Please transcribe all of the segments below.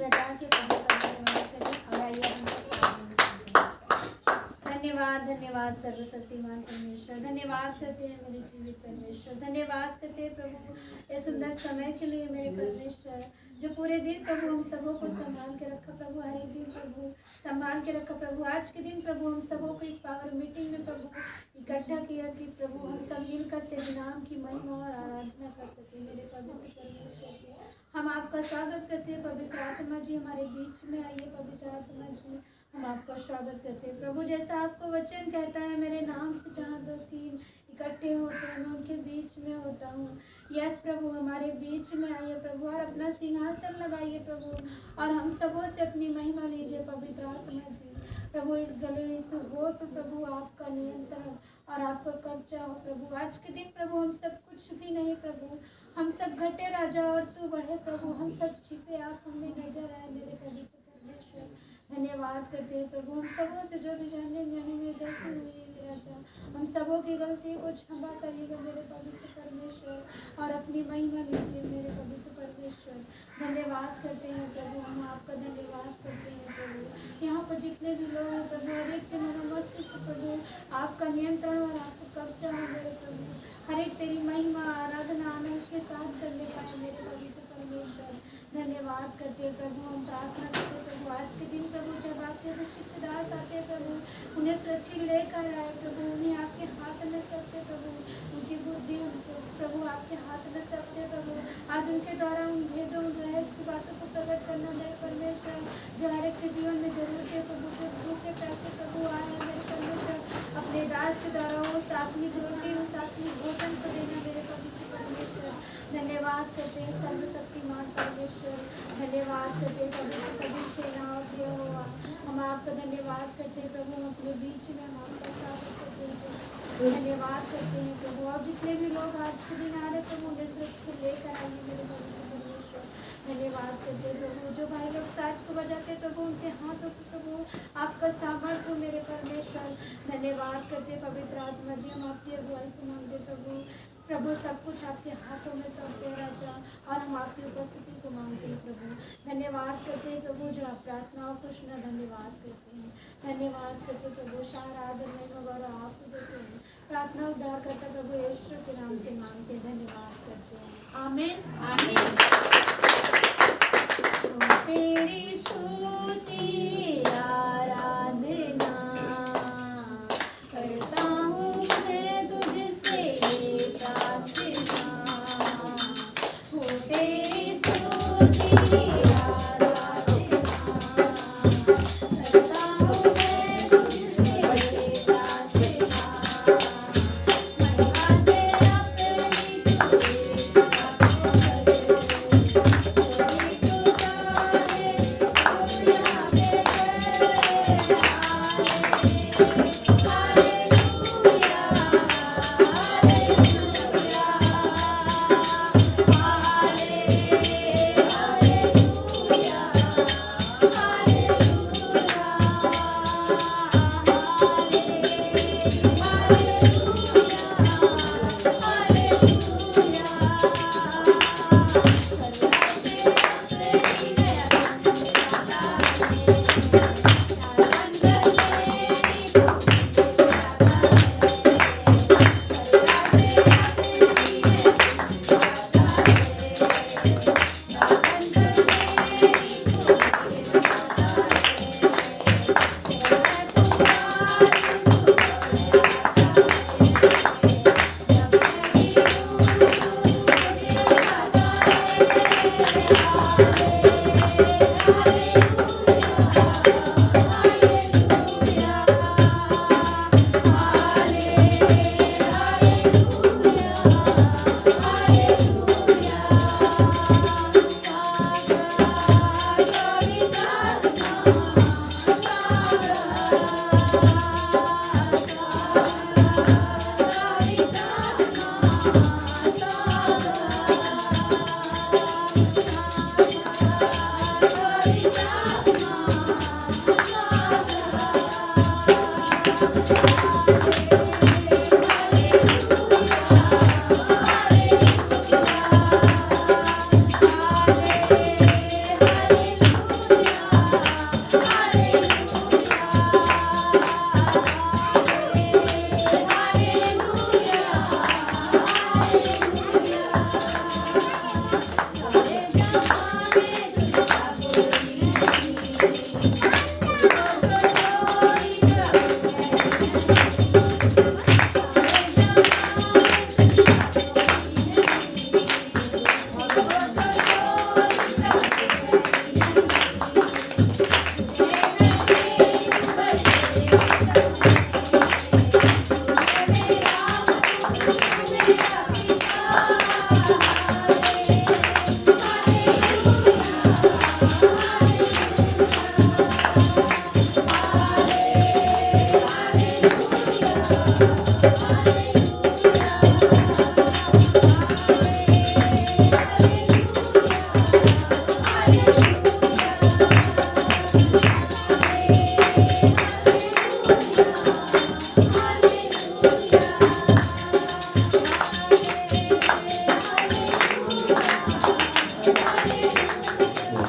बजा के प्रभु का धन्यवाद करें। और आइए हम सब धन्यवाद धन्यवाद सर्वशक्तिमान परमेश्वर, धन्यवाद करते हैं मेरे जीवित परमेश्वर, धन्यवाद करते हैं प्रभु इस सुंदर समय के लिए मेरे परमेश्वर, जो पूरे दिन प्रभु हम सबों को संभाल के रखा प्रभु, हर एक दिन प्रभु संभाल के रखा प्रभु। आज के दिन प्रभु हम सबों को इस पावर मीटिंग में प्रभु इकट्ठा किया कि प्रभु हम सब मिलकर तेरे नाम की महिमा और आराधना कर सके। मेरे पवित्र परमेश्वर, हम आपका स्वागत करते हैं। पवित्र आत्मा जी हमारे बीच में आइए। पवित्र आत्मा जी हम आपका स्वागत करते हैं प्रभु। जैसा आपको वचन कहता है, मेरे नाम से जहाँ 2-3 इकट्ठे होते हैं मैं उनके बीच में होता हूँ। यस प्रभु, हमारे बीच में आइए प्रभु और अपना सिंहासन लगाइए प्रभु, और हम सबों से अपनी महिमा लीजिए। पवित्र आत्मा जी प्रभु, इस गले इस होठ पर प्रभु आपका नियंत्रण और आपका कब्जा हो प्रभु। आज के दिन प्रभु हम सब कुछ भी नहीं प्रभु, हम सब घटे राजा और तू बढ़े प्रभु, हम सब छिपे आप हमें नजर आए मेरे पवित्र परमेश्वर। धन्यवाद करते हैं प्रभु, हम सबों से जो भी जानने में गलती हुई राजा, हम सबों की गलती को क्षमा करिएगा मेरे पवित्र परमेश्वर, और अपनी महिमा लीजिए मेरे पवित्र परमेश्वर। धन्यवाद करते हैं प्रभु, हम आपका धन्यवाद करते हैं प्रभु। यहाँ पर जितने भी लोग हैं प्रभु, हर एक के मनोमस्तिष्क प्रभु आपका नियंत्रण और आपका कब्जा है मेरे प्रभु। हर एक तेरी महिमा आराधना आनंद के साथ करने पाए मेरे पवित्र परमेश्वर। धन्यवाद करते हैं प्रभु, हम प्रार्थना करते हैं प्रभु आज के दिन प्रभु, जब आपके अभिषिक्त दास आते हैं प्रभु, उन्हें सुरक्षित लेकर आए प्रभु, उन्हें आपके हाथ में सौंपते प्रभु, उनकी बुद्धि उनको प्रभु आपके हाथ में सौंपते प्रभु। आज उनके द्वारा उन भेदों रहस्य की बातों को प्रकट करना मेरे परमेश्वर, जो हर एक के जीवन में जरूरत है प्रभु, जो भूखे पैसे प्रभु आए हैं मेरे परमेश्वर, अपने दास के द्वारा उस आत्मिक रोटी उस आत्मिक भोजन को देना मेरे पवित्र परमेश्वर। धन्यवाद करते हैं सर्वशक्तिमान परमेश्वर, धन्यवाद करते हैं पवित्र पवित्र नाम दिया हुआ, हम आपका धन्यवाद करते हैं प्रभु। हम अपने बीच में हम आपका स्वागत करते हैं, धन्यवाद करते हैं प्रभु। और जितने भी लोग आज के दिन आ रहे प्रभु, उन्हें सुरक्षित लेकर आइए मेरे पवित्र परमेश्वर। धन्यवाद करते हैं प्रभु, जो भाई लोग साज को बजाते प्रभु, उनके हाथों को प्रभु आपका सामर्थ्य हो मेरे परमेश्वर। धन्यवाद करते हैं पवित्र आत्मा जी, हम आपकी अगुवाई को मांगते प्रभु। प्रभु सब कुछ आपके हाथों में सौंपते हैं राजा, और हम आपकी उपस्थिति को मांगते हैं प्रभु। धन्यवाद करते हैं प्रभु, जो आप प्रार्थनाओं को सुना, धन्यवाद करते हैं। धन्यवाद करते प्रभु, सारा आदर महिमा गौरव आपको देते हैं। प्रार्थना उद्धार करता प्रभु यीशु के नाम से मांगते हैं, धन्यवाद करते हैं। आमीन आमीन। तेरी स्तुति आराधना करता हूँ मैं तुझसे प्रार्थना, हो तेरी स्तुति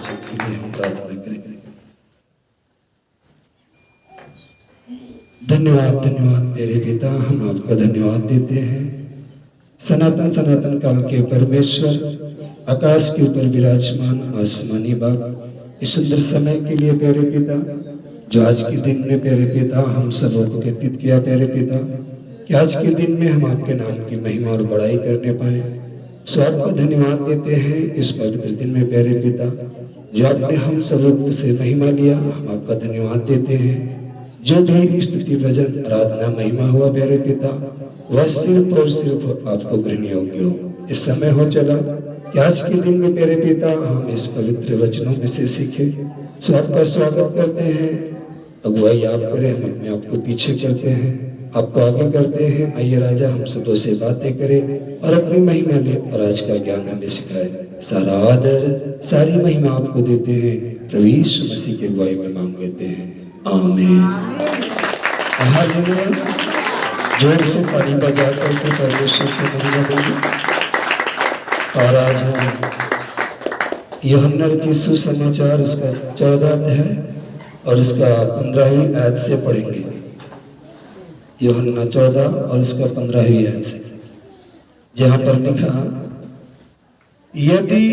बातचीत के लिए हम प्रार्थना करेंगे। धन्यवाद धन्यवाद मेरे पिता, हम आपका धन्यवाद देते हैं। सनातन सनातन काल के परमेश्वर, आकाश के ऊपर विराजमान आसमानी बाप, इस सुंदर समय के लिए प्यारे पिता, जो आज के दिन में प्यारे पिता हम सबों को व्यतीत किया प्यारे पिता, कि आज के दिन में हम आपके नाम की महिमा और बड़ाई करने पाए। सो आपको धन्यवाद देते हैं इस पवित्र दिन में प्यारे पिता, जो आपने हम सबों से महिमा लिया, हम आपका धन्यवाद देते हैं। जो भी स्तुति भजन आराधना महिमा हुआ प्यारे पिता, वह सिर्फ और सिर्फ आपको ग्रहण योग्य हो। इस समय हो चला कि आज के दिन में प्यारे पिता हम इस पवित्र वचनों में से सीखे। सो आपका स्वागत करते हैं, अगुवाई आप करें, हम अपने आप को पीछे करते हैं, आपको आगे करते हैं। आइए राजा, हम सबों से बातें करें और अपनी महिमा ले और आज का ज्ञान हमें सिखाए। सारा आदर सारी महिमा आपको देते हैं, प्रभु यीशु मसीह के अगुवाई में मांग लेते हैं, आमीन। हालेलुया। जोर से ताली बजा करके परमेश्वर को महिमा देंगे। और आज हम यूहन्ना रचित सुसमाचार उसका 14 अध्याय और इसका 15वीं आयत से पढ़ेंगे। यूहन्ना 14 और इसका 15वीं आयत से, जहां पर लिखा, यदि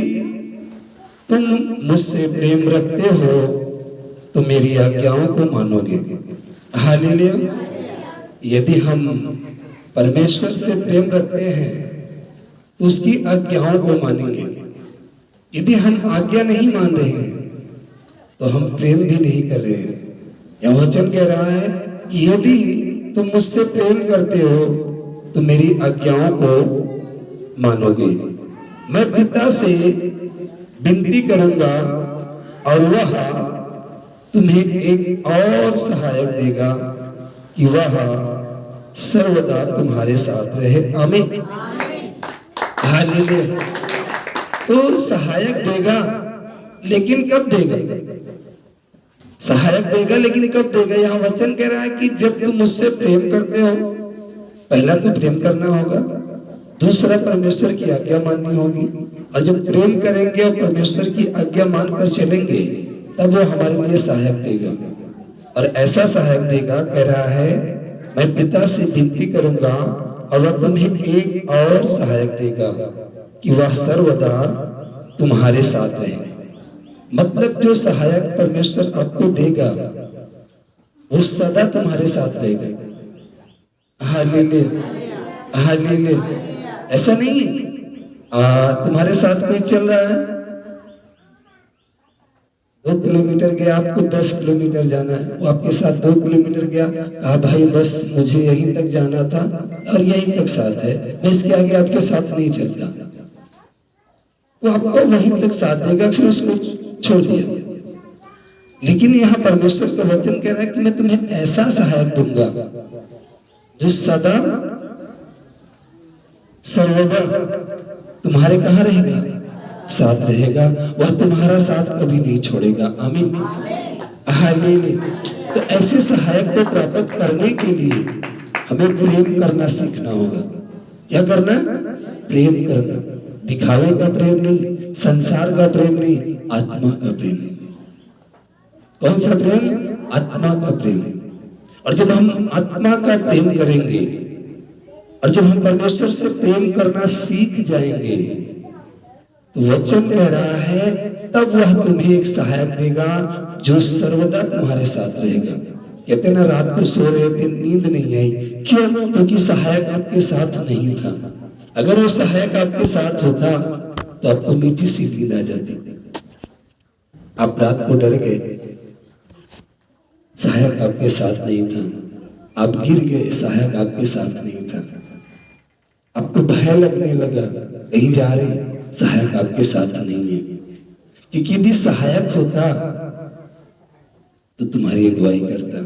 तुम मुझसे प्रेम रखते हो तो मेरी आज्ञाओं को मानोगे। हालेलुया। यदि हम परमेश्वर से प्रेम रखते हैं तो उसकी आज्ञाओं को मानेंगे। यदि हम आज्ञा नहीं मान रहे हैं तो हम प्रेम भी नहीं कर रहे हैं। यह वचन कह रहा है कि यदि तुम मुझसे प्रेम करते हो तो मेरी आज्ञाओं को मानोगे। मैं पिता से विनती करूंगा और वह तुम्हें एक और सहायक देगा कि वह सर्वदा तुम्हारे साथ रहे। आमीन। हालेलुया। तो सहायक देगा, लेकिन कब देगा? सहायक देगा लेकिन कब देगा? यहाँ वचन कह रहा है कि जब तुम मुझसे प्रेम करते हो, पहला तो प्रेम करना होगा, दूसरा परमेश्वर की आज्ञा माननी होगी। और जब प्रेम करेंगे और परमेश्वर की आज्ञा मानकर चलेंगे, तब वो हमारे लिए सहायक देगा। और ऐसा सहायक देगा, कह रहा है, मैं पिता से विनती करूंगा और वह तुम्हें एक और सहायक देगा कि वह सर्वदा तुम्हारे साथ रहे। मतलब जो सहायक परमेश्वर आपको देगा वो सदा तुम्हारे साथ रहेगा। हालेलुया। हालेलुया। ऐसा नहीं है तुम्हारे साथ कोई चल रहा है, 2 किलोमीटर गया, आपको 10 किलोमीटर जाना है, वो आपके साथ 2 किलोमीटर गया, कहा भाई बस मुझे यहीं तक जाना था और यहीं तक साथ है, मैं इसके आगे आपके साथ नहीं चलता। वो आपको वहीं तक साथ देगा, फिर उसको छोड़ दिया। लेकिन यहाँ परमेश्वर का वचन कह रहा है कि मैं तुम्हें ऐसा सहायक दूंगा जो सदा सर्वदा तुम्हारे कहाँ रहेगा? साथ रहेगा। वह तुम्हारा साथ कभी नहीं छोड़ेगा। आमीन। हालेलुया। तो ऐसे सहायक को प्राप्त करने के लिए हमें प्रेम करना सीखना होगा। क्या करना? प्रेम करना। दिखावे का प्रेम नहीं, संसार का प्रेम नहीं, आत्मा का प्रेम। कौन सा प्रेम? आत्मा का प्रेम। और जब हम आत्मा का प्रेम करेंगे और जब हम परमेश्वर से प्रेम करना सीख जाएंगे, तो वचन कह रहा है तब वह तुम्हें एक सहायक देगा जो सर्वदा तुम्हारे साथ रहेगा। कहते ना, रात को सो रहे थे, नींद नहीं आई, क्यों? क्योंकि सहायक आपके साथ नहीं था। अगर वो सहायक आपके साथ होता तो आपको मीठी सी नींद आ जाती। आप रात को डर गए, सहायक आपके साथ नहीं था। आप गिर गए, सहायक आपके साथ नहीं था। आपको भय लगने लगा, कहीं जा रहे, सहायक आपके साथ नहीं है। क्योंकि यदि सहायक होता तो तुम्हारी अगुवाई करता,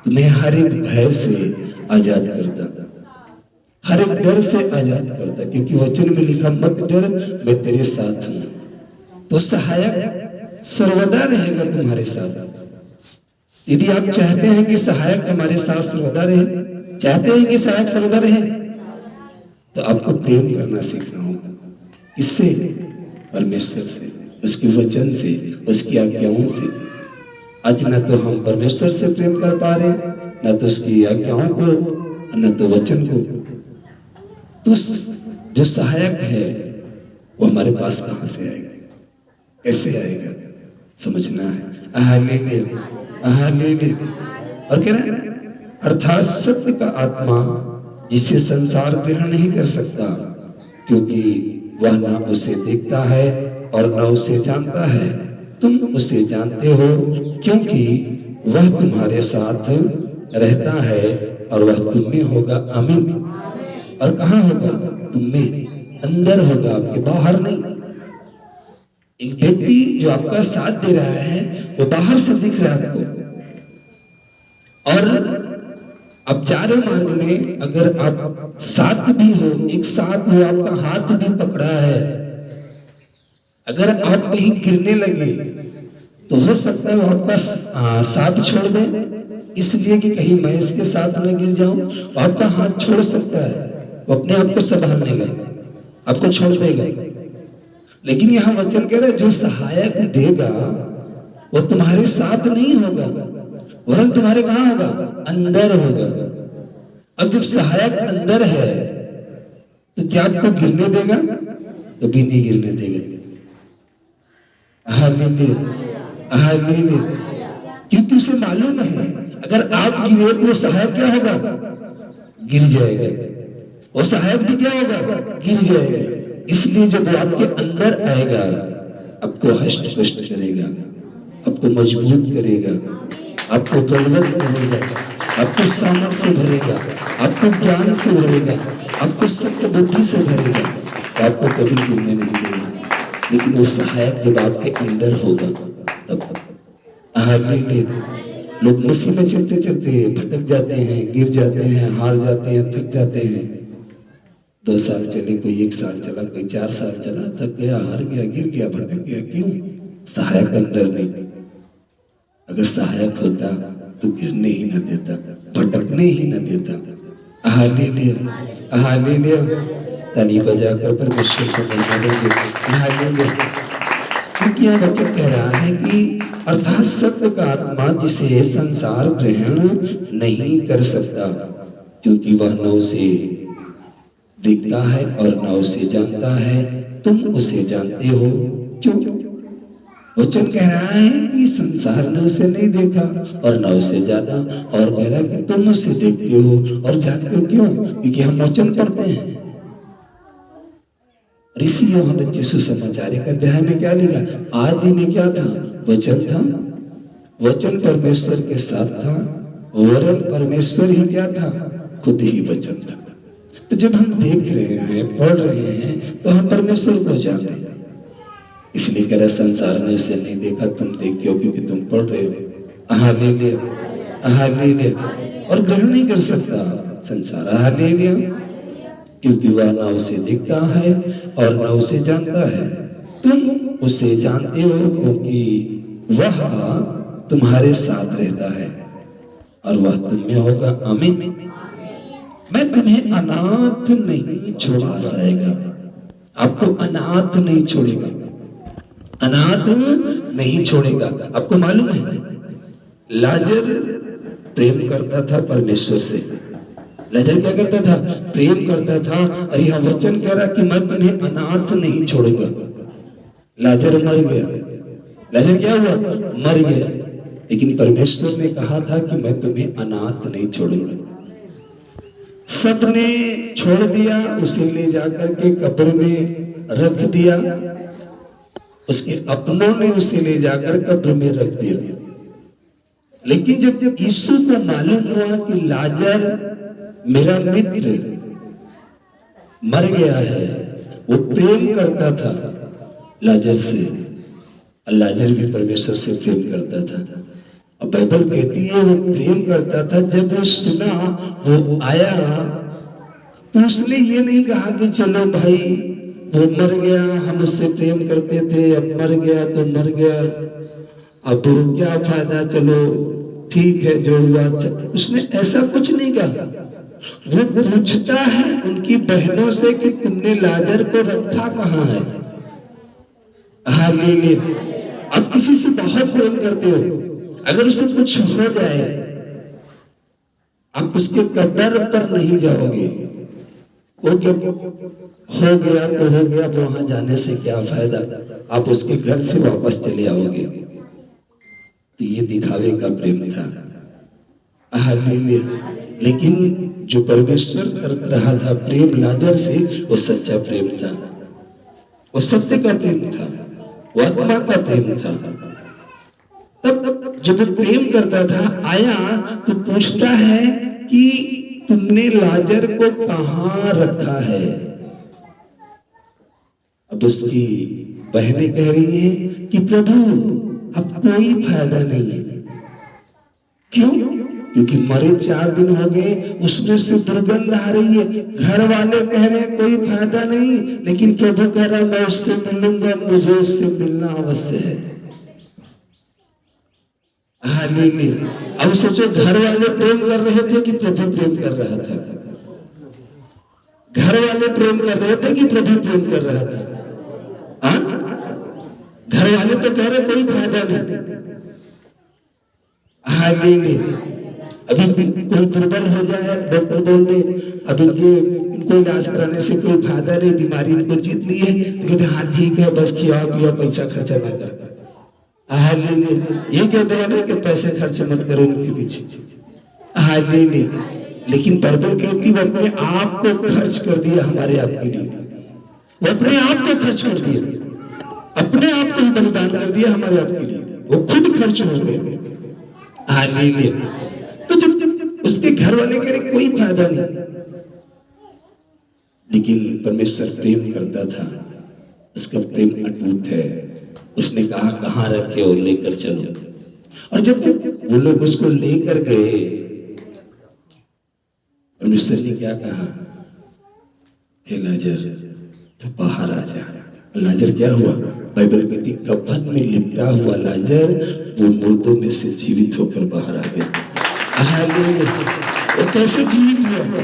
तुम्हें हर एक भय से आजाद करता, हर एक डर से आजाद करता। क्योंकि वचन में लिखा, मत डर, मैं तेरे साथ हूं। तो सहायक सर्वदा रहेगा तुम्हारे साथ। यदि आप चाहते हैं कि सहायक हमारे साथ सर्वदा रहे, चाहते हैं कि सहायक सर्वदा रहे, तो आपको प्रेम करना सीखना होगा। इससे परमेश्वर से। उसके वचन से, उसकी आज्ञाओं से। आज न तो हम परमेश्वर से प्रेम कर पा रहे, न तो उसकी आज्ञाओं को, न तो वचन को। तो जो सहायक है वो हमारे पास कहां से आएगा, कैसे आएगा, समझना है। हालेलुया। और कह रहे अर्थात सत्य का आत्मा जिसे संसार ग्रहण नहीं कर सकता, क्योंकि वह ना उसे देखता है और न उसे जानता है। तुम उसे जानते हो क्योंकि वह तुम्हारे साथ रहता है और वह तुम में होगा। आमीन। और कहाँ होगा? तुम में, अंदर होगा, आपके बाहर नहीं। एक व्यक्ति जो आपका साथ दे रहा है वो बाहर से दिख रहा है आपको, और अब जा रहे मार्ग में अगर आप साथ भी हो, एक साथ हो, आपका हाथ भी पकड़ा है, अगर आप कहीं गिरने लगे तो हो सकता है वो आपका साथ छोड़ दे, इसलिए कि कहीं मैं इसके साथ न गिर जाऊं। आपका हाथ छोड़ सकता है, वो अपने आप को संभाल लेगा, आपको छोड़ देगा। लेकिन यहाँ वचन कह रहा है जो सहायक देगा वो तुम्हारे साथ नहीं होगा, वरन तुम्हारे कहाँ होगा? अंदर होगा। अब जब सहायक अंदर है तो क्या आपको गिरने देगा? कभी नहीं गिरने देगा। Hallelujah, hallelujah. क्योंकि उसे मालूम है अगर आप गिरे तो वो सहायक क्या होगा? गिर जाएगा। वो सहायक भी क्या होगा? गिर जाएगा। इसलिए जब वो आपके अंदर आएगा आपको हष्ट पुष्ट करेगा, आपको मजबूत करेगा, आपको बलवंत करेगा, आपको सामर्थ से भरेगा, आपको ज्ञान से भरेगा, आपको सत्य बुद्धि से भरेगा, तो आपको कभी गिरने नहीं देगा। लेकिन वो सहायक जब आपके अंदर होगा तब। हालेलुया। लोग मसीह में चलते चलते भटक जाते हैं, गिर जाते हैं, हार जाते हैं, थक जाते हैं। 2 साल चले, कोई 1 साल चला, कोई 4 साल चला, थक गया, हार गया, गिर गया, भटक गया। क्यों? सहायक अंदर नहीं। अगर सहायक होता तो गिरने ही न देता, भटकने ही न देता। Hallelujah, hallelujah. ताली बजाकर परमेश्वर को महिमा देंगे। हालेलुया। क्योंकि यह वचन कह रहा है कि अर्थात सत्य का आत्मा जिसे संसार ग्रहण नहीं कर सकता, क्योंकि वह न उसे देखता है और न उसे जानता है। तुम उसे जानते हो। क्यों? वचन कह रहा है कि संसार ने उसे नहीं देखा और न उसे जाना, और कह रहा है कि तुम उसे देखते हो और जानते हो। क्यों? क्योंकि हम वचन पढ़ते हैं। ऋषि यूहन्ना सुसमाचार एक अध्याय में क्या लिखा? आदि में क्या था? वचन था, वचन परमेश्वर के साथ था, वरन परमेश्वर ही क्या था? खुद ही वचन था। तो जब हम देख रहे हैं, पढ़ रहे हैं, तो हम परमेश्वर को जान रहे हैं। इसलिए कह रहा संसार ने उसे नहीं देखा, तुम देखते हो क्योंकि तुम पढ़ रहे हो। Hallelujah, hallelujah. और ग्रहण नहीं कर सकता संसार। हालेलुया। क्योंकि वह ना उसे देखता है और ना उसे जानता है। तुम उसे जानते हो क्योंकि वह तुम्हारे साथ रहता है और वह तुम में होगा। आमीन। मैं तुम्हें अनाथ नहीं छोड़ा जाएगा। आपको अनाथ नहीं छोड़ेगा, अनाथ नहीं छोड़ेगा। आपको मालूम है लाजर प्रेम करता था परमेश्वर से। लाजर क्या करता था? प्रेम करता था। और यह वचन कह रहा कि मैं तुम्हें अनाथ नहीं छोड़ूंगा। लाजर मर गया। लाजर क्या हुआ? मर गया। लेकिन परमेश्वर ने कहा था कि मैं तुम्हें अनाथ नहीं छोड़ूंगा। सबने छोड़ दिया, उसे ले जाकर के कब्र में रख दिया। उसके अपनों ने उसे ले जाकर कब्र में रख दिया। लेकिन जब यीशु को मालूम हुआ कि लाजर मेरा मित्र मर गया है, वो प्रेम करता था लाजर से, लाजर भी परमेश्वर से प्रेम करता था। और बाइबल कहती है वो प्रेम करता था। जब वो सुना, वो आया, तो उसने ये नहीं कहा कि चलो भाई वो मर गया, हम उससे प्रेम करते थे, अब मर गया तो मर गया, अब क्या फायदा, चलो ठीक है जो हुआ। उसने ऐसा कुछ नहीं कहा। वो पूछता है उनकी बहनों से कि तुमने लाजर को रखा कहाँ है? हालेलुया। आप किसी से बहुत प्रेम करते हो, अगर उसे कुछ हो जाए आप उसके कब्र पर नहीं जाओगे। वो जब हो गया तो हो गया, अब वहां जाने से क्या फायदा, आप उसके घर से वापस चले आओगे। तो ये दिखावे का प्रेम था। हालेलुया। लेकिन जो परमेश्वर कर रहा था प्रेम लाजर से, वो सच्चा प्रेम था, वो सत्य का प्रेम था, वो आत्मा का प्रेम था। तब जब वो प्रेम करता था, आया तो पूछता है कि तुमने लाजर को कहां रखा है। अब उसकी बहनें कह रही हैं कि प्रभु अब कोई फायदा नहीं है। क्यों? क्योंकि मरे 4 दिन हो गए, उसमें से दुर्गंध आ रही है। घर वाले कह रहे हैं कोई फायदा नहीं, लेकिन प्रभु कह रहा है मैं उससे मिलूंगा, मुझे उससे मिलना अवश्य है। हालेलुया। अब सोचो, घर वाले प्रेम कर रहे थे कि प्रभु प्रेम कर रहा था? घर वाले प्रेम कर रहे थे कि प्रभु प्रेम कर रहा था? घर वाले तो कह रहे कोई फायदा नहीं। हालेलुया। अभी कोई दुर्बल हो जाए, डॉक्टर बोल दे अब इनको इलाज कराने से कोई फायदा नहीं, बीमारी इनको जीत ली है, तो कहते हाँ ठीक है, बस खिया पिया, पैसा खर्चा ना कर। हालेलुया। ये कहते हैं ना कि पैसे खर्च मत करो इनके पीछे। हालेलुया। लेकिन बाइबल कहती वो अपने आप को खर्च कर दिया हमारे आपके लिए। वो अपने आप को खर्च कर दिया, अपने आप को ही बलिदान कर दिया हमारे आपके लिए। वो खुद खर्च हो गए। हालेलुया। तो जब उसके घर वाले कह रहे कोई फायदा नहीं, लेकिन परमेश्वर प्रेम करता था, उसका प्रेम अटूट है। उसने कहा कहां रखे हो, लेकर चलो। और जब वो लोग उसको लेकर गए, परमेश्वर ने क्या कहा, हे लाजर तो बाहर आ जा। लाजर क्या हुआ? बाइबल कहती कफन में लिपटा हुआ लाजर वो मुर्दों में से जीवित होकर बाहर आ गया। वो कैसे जीवित हुआ?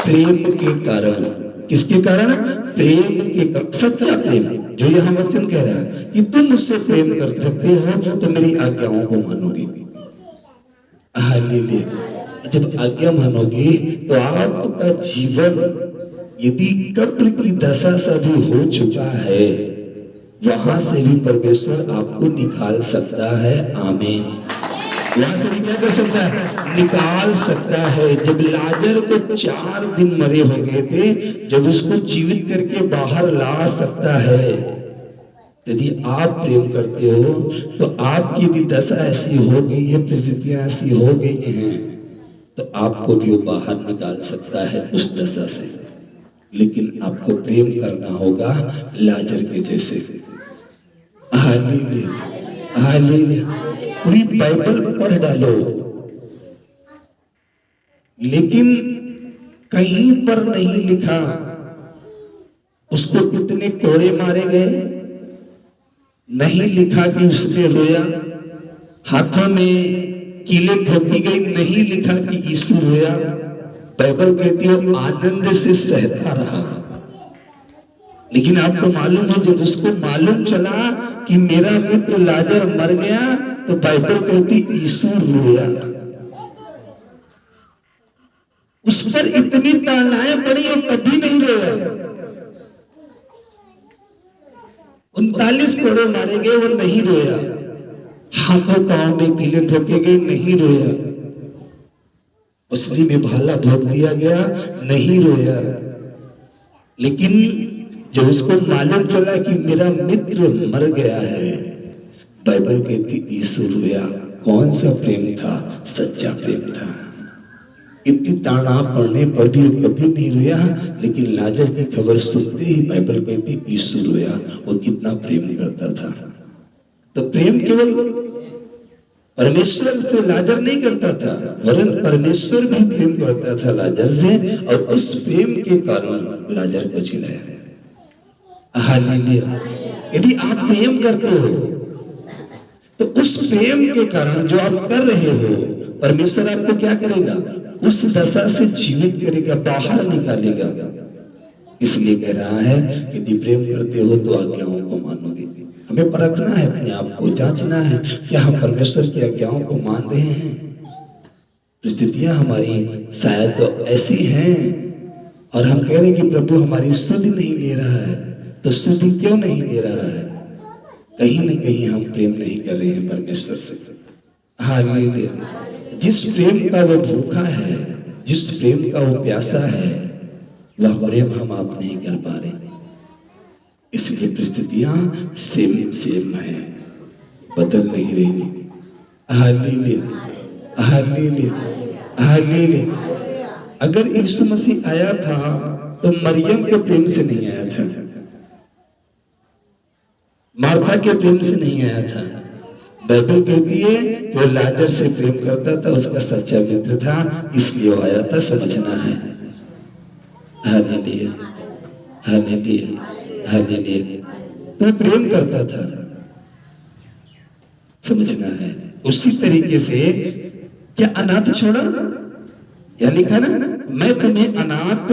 प्रेम के कारण। किसके कारण? प्रेम के कारण। सच्चा प्रेम, जो यहां वचन कह रहा है कि तुम मुझसे प्रेम करते हो तो मेरी आज्ञाओं को मानोगे। हालेलुया। जब आज्ञा मानोगे तो आपका जीवन यदि कब्र की दशा से भी हो चुका है, वहां से भी परमेश्वर आपको निकाल सकता है। आमीन। वहां से भी क्या कर सकता है? निकाल सकता है। जब लाजर को 4 दिन मरे हो गए थे, जब उसको जीवित करके बाहर ला सकता है, यदि आप प्रेम करते हो तो आपकी यदि दशा ऐसी हो गई है, परिस्थितियां ऐसी हो गई हैं, तो आपको भी वो बाहर निकाल सकता है उस दशा से। लेकिन आपको प्रेम करना होगा लाजर के जैसे। हालेलुया। हालेलुया। पूरी बाइबल पढ़ डालो, लेकिन कहीं पर नहीं लिखा उसको कितने कोड़े मारे गए, नहीं लिखा कि उसने रोया, हाथों में कीलें ठोकी गई, नहीं लिखा कि यीशु रोया। बाइबल कहती है आनंद से सहता रहा। लेकिन आपको मालूम है जब उसको मालूम चला कि मेरा मित्र लाजर मर गया, तो बाइबल कहती यीशु रोया। उस पर इतनी तानाएं पड़ी और कभी नहीं रोया। 39 कोड़े मारे गए, वो नहीं रोया। हाथों पांव में कीले ठोके गए, नहीं रोया। पसली में भाला भोग दिया गया, नहीं रोया। लेकिन जब उसको मालूम चला कि मेरा मित्र मर गया है, बाइबल कहती यीशु रोया। कौन सा प्रेम था? सच्चा प्रेम था। इतनी ताना पड़ने पर भी कभी नहीं रोया, लेकिन लाजर की खबर सुनते ही बाइबल कहती यीशु रोया। वो कितना प्रेम करता था। तो प्रेम केवल परमेश्वर से लाजर नहीं करता था, वरन परमेश्वर भी प्रेम करता था लाजर से, और उस प्रेम के कारण लाजर को जिलाया। हालेलुया। यदि आप प्रेम करते हो तो उस प्रेम के कारण जो आप कर रहे हो, परमेश्वर आपको क्या करेगा? उस दशा से जीवित करेगा, बाहर निकालेगा। इसलिए कह रहा है यदि प्रेम करते हो तो आज्ञाओं को मानोगे। हमें परखना है, अपने आप को जांचना है, क्या हम परमेश्वर की आज्ञाओं को मान रहे हैं। परिस्थितियां हमारी शायद तो ऐसी हैं और हम कह रहे हैं कि प्रभु हमारी स्तुति नहीं ले रहा है, तो स्तुति क्यों नहीं ले रहा है? कहीं न कहीं हम प्रेम नहीं कर रहे हैं परमेश्वर से। हालेलुया। जिस प्रेम का वो भूखा है, जिस प्रेम का वो प्यासा है, वह प्रेम हम आप नहीं कर पा रहे। इसलिए परिस्थितियां सेम है, बदल नहीं रही। Hallelujah, hallelujah, hallelujah. अगर यीशु मसीह आया था तो मरियम के प्रेम से नहीं आया था, मार्था के प्रेम से नहीं आया था। बाइबल कहती है कि वो लाजर से प्रेम करता था, उसका सच्चा मित्र था, इसलिए वो आया था। समझना है। Hallelujah, hallelujah, hallelujah. तो प्रेम करता था, समझना है। उसी तरीके से क्या अनाथ छोड़ा? या लिखा ना, मैं तुम्हें अनाथ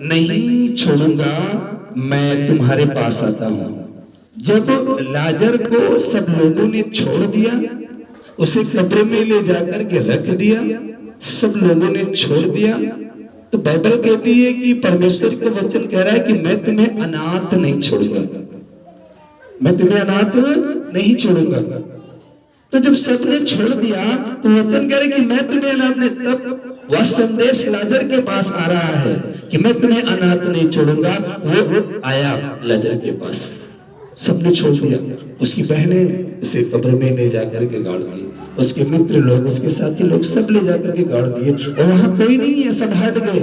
नहीं छोड़ूंगा, मैं तुम्हारे पास आता हूं। जब लाजर को सब लोगों ने छोड़ दिया, उसे कब्र में ले जाकर के रख दिया, सब लोगों ने छोड़ दिया, तो बाइबल कहती है कि परमेश्वर का वचन कह रहा है कि मैं तुम्हें अनाथ नहीं छोड़ूंगा, मैं तुम्हें अनाथ नहीं छोड़ूंगा। तो जब सबने छोड़ दिया तो वचन कह रहा है कि मैं तुम्हें अनाथ नहीं, तब वह संदेश लाजर के पास आ रहा है कि मैं तुम्हें अनाथ नहीं छोड़ूंगा। वो आया लाजर के पास, सबने छोड़ दिया। उसकी बहनें उसे कब्र में ले जाकर के गाड़ दी, उसके मित्र लोग, उसके साथी लोग सब ले जाकर के गाड़ दिए, और वहां कोई नहीं है, सब हट गए।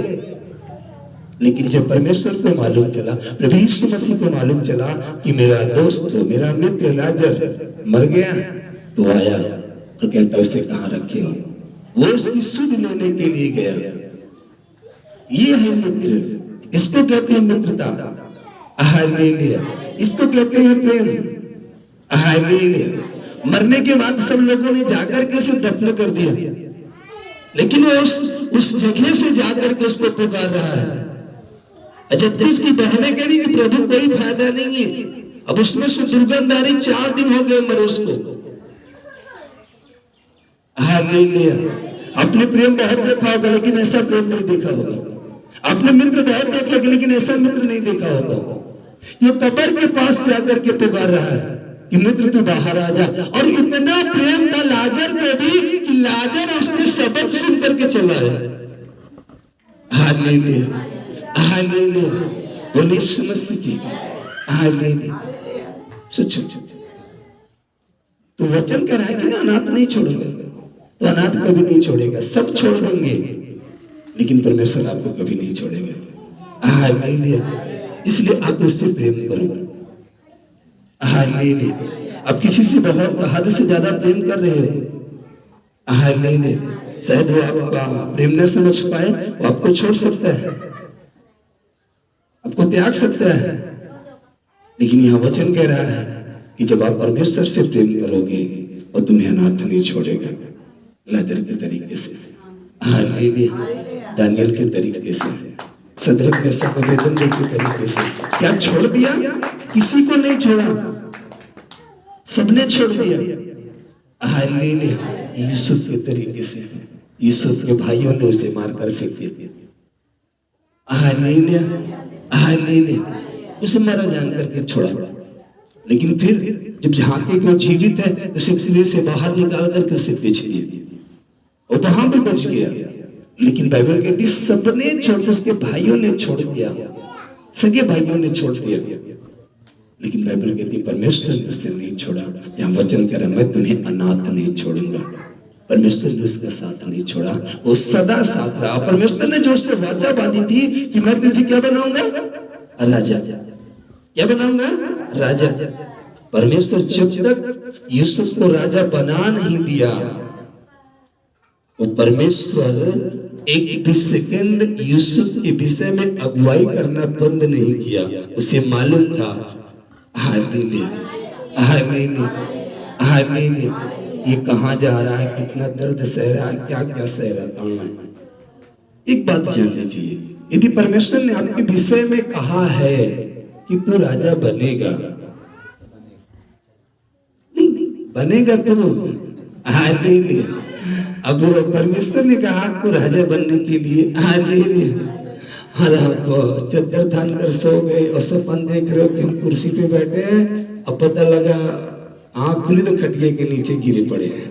लेकिन जब परमेश्वर को मालूम चला, प्रभु यीशु मसीह को मालूम चला कि मेरा दोस्त, मेरा मित्र लाजर मर गया, तो आया और कहता उसे कहाँ रखे हो? वो उसकी सुध लेने के लिए गया। ये है मित्र, इसको कहते हैं मित्रता। हालेलुया, इसको कहते हैं प्रेम। हालेलुया। मरने के बाद सब लोगों ने जाकर के उसे दफन कर दिया, लेकिन वो उस जगह से जाकर के उसको पुकार रहा है। जबकि उसकी बहनें कह रही कि प्रभु कोई फायदा नहीं है, अब उसमें से दुर्गंध आ रही, 4 दिन हो गए मरे उसको। हालेलुया। आपने प्रेम बहुत देखा होगा, लेकिन ऐसा प्रेम नहीं देखा होगा। आपने मित्र बहुत देखे होंगे, लेकिन ऐसा मित्र नहीं देखा होगा। ये कब्र के पास जाकर के पुकार रहा है कि मित्र तू बाहर आ जा। और इतना प्रेम था लाजर को भी कि लाजर उसने शब्द सुन करके चला है। Hallelujah, hallelujah. बोले यीशु मसीह की हालेलुया। सोचो, तो वचन कह रहा है कि ना अनाथ नहीं छोड़ूंगा, तो अनाथ कभी नहीं छोड़ेगा। सब छोड़ देंगे, लेकिन परमेश्वर आपको कभी नहीं छोड़ेगा। हालेलुया। इसलिए आप उससे प्रेम करो। हालेलुया। आप किसी से बहुत हद से ज्यादा प्रेम कर रहे हो। हालेलुया। शायद वो आपका प्रेम न समझ पाए, वो आपको छोड़ सकता है, आपको त्याग सकता है, लेकिन यह वचन कह रहा है कि जब आप परमेश्वर से प्रेम करोगे, और तुम्हें अनाथ नहीं छोड़ेगा। लाजर के तरीके से, हालेलुया। दानियल के तरीके से, सदरक मेशक अबेदनगो के तरीके से। क्या छोड़ दिया? किसी को नहीं छोड़ा, सबने छोड़ दिया। हालेलुया। यूसुफ के तरीके से, यूसुफ के भाइयों ने उसे मारकर फेंक दिया। Hallelujah, hallelujah. उसे मारा जान करके छोड़ा, लेकिन फिर जब झांके कि वो जीवित है, उसे कुएं से बाहर निकाल करके उसे बेच दिया, और वहां भी बच गया। लेकिन बाइबल कहती सबने छोड़, उसके भाइयों ने छोड़ दिया, सगे भाइयों ने छोड़ दिया, लेकिन बाइबल कहती परमेश्वर ने उसे नहीं छोड़ा। यहाँ वचन कह रहा मैं तुम्हें अनाथ नहीं छोड़ूंगा। परमेश्वर ने उसका साथ नहीं छोड़ा, वो सदा साथ रहा। परमेश्वर ने जो उससे वाचा बांधी थी कि मैं तुझे क्या बनाऊंगा? राजा। क्या बनाऊंगा? राजा। परमेश्वर जब तक यूसुफ को राजा बना नहीं दिया, वो परमेश्वर एक भी सेकंड यूसुफ के विषय में अगुवाई करना बंद नहीं किया। उसे मालूम था, हालेलुया, हालेलुया, हालेलुया, ये कहाँ जा रहा है, कितना दर्द सह रहा है, क्या क्या सह रहा है। एक बात जान लीजिए, यदि परमेश्वर ने आपके विषय में कहा है कि तू राजा बनेगा, बनेगा तो हालेलुया। अब परमेश्वर ने कहा आपको राजा बनने के लिए, हालेलुया। और आप चद्दर थान कर सो गए और सपन देख रहे हो कि हम कुर्सी पे बैठे हैं, अब पता लगा आँख खुली तो खटिया के नीचे गिरे पड़े हैं।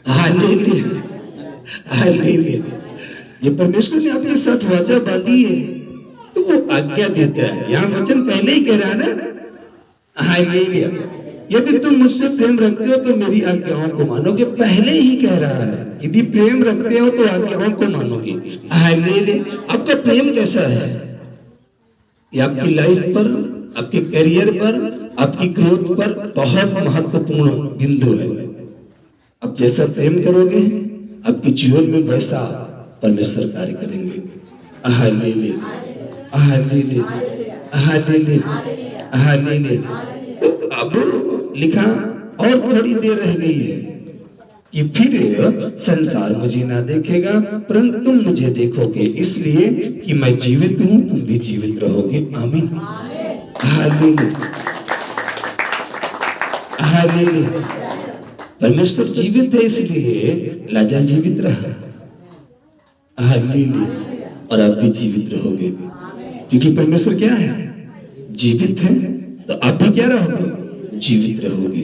Hallelujah, hallelujah. जब परमेश्वर ने आपके साथ वाचा बांधी है तो वो आज्ञा देता है। यहाँ वचन पहले ही कह रहा है ना, हालेलुया, यदि तुम मुझसे प्रेम रखते हो तो मेरी आज्ञाओं को मानोगे। पहले ही कह रहा है यदि प्रेम रखते हो तो आज्ञाओं को मानोगे। हालेलुया। आपका प्रेम कैसा है? ये आपकी लाइफ पर, आपके करियर पर, आपकी ग्रोथ पर बहुत महत्वपूर्ण बिंदु है। आप जैसा प्रेम करोगे आपके जीवन में वैसा परमेश्वर कार्य करेंगे। Hallelujah, hallelujah, hallelujah, hallelujah. तो अब लिखा और थोड़ी देर रह गई है कि फिर संसार मुझे ना देखेगा परंतु तुम मुझे देखोगे, इसलिए कि मैं जीवित हूं, तुम भी जीवित रहोगे। आमीन, हालेलुया, हालेलुया। परमेश्वर जीवित है इसलिए लाजर जीवित रहा। हालेलुया। और आप भी जीवित रहोगे क्योंकि परमेश्वर क्या है? जीवित है। तो आप भी क्या रहोगे? जीवित रहोगे।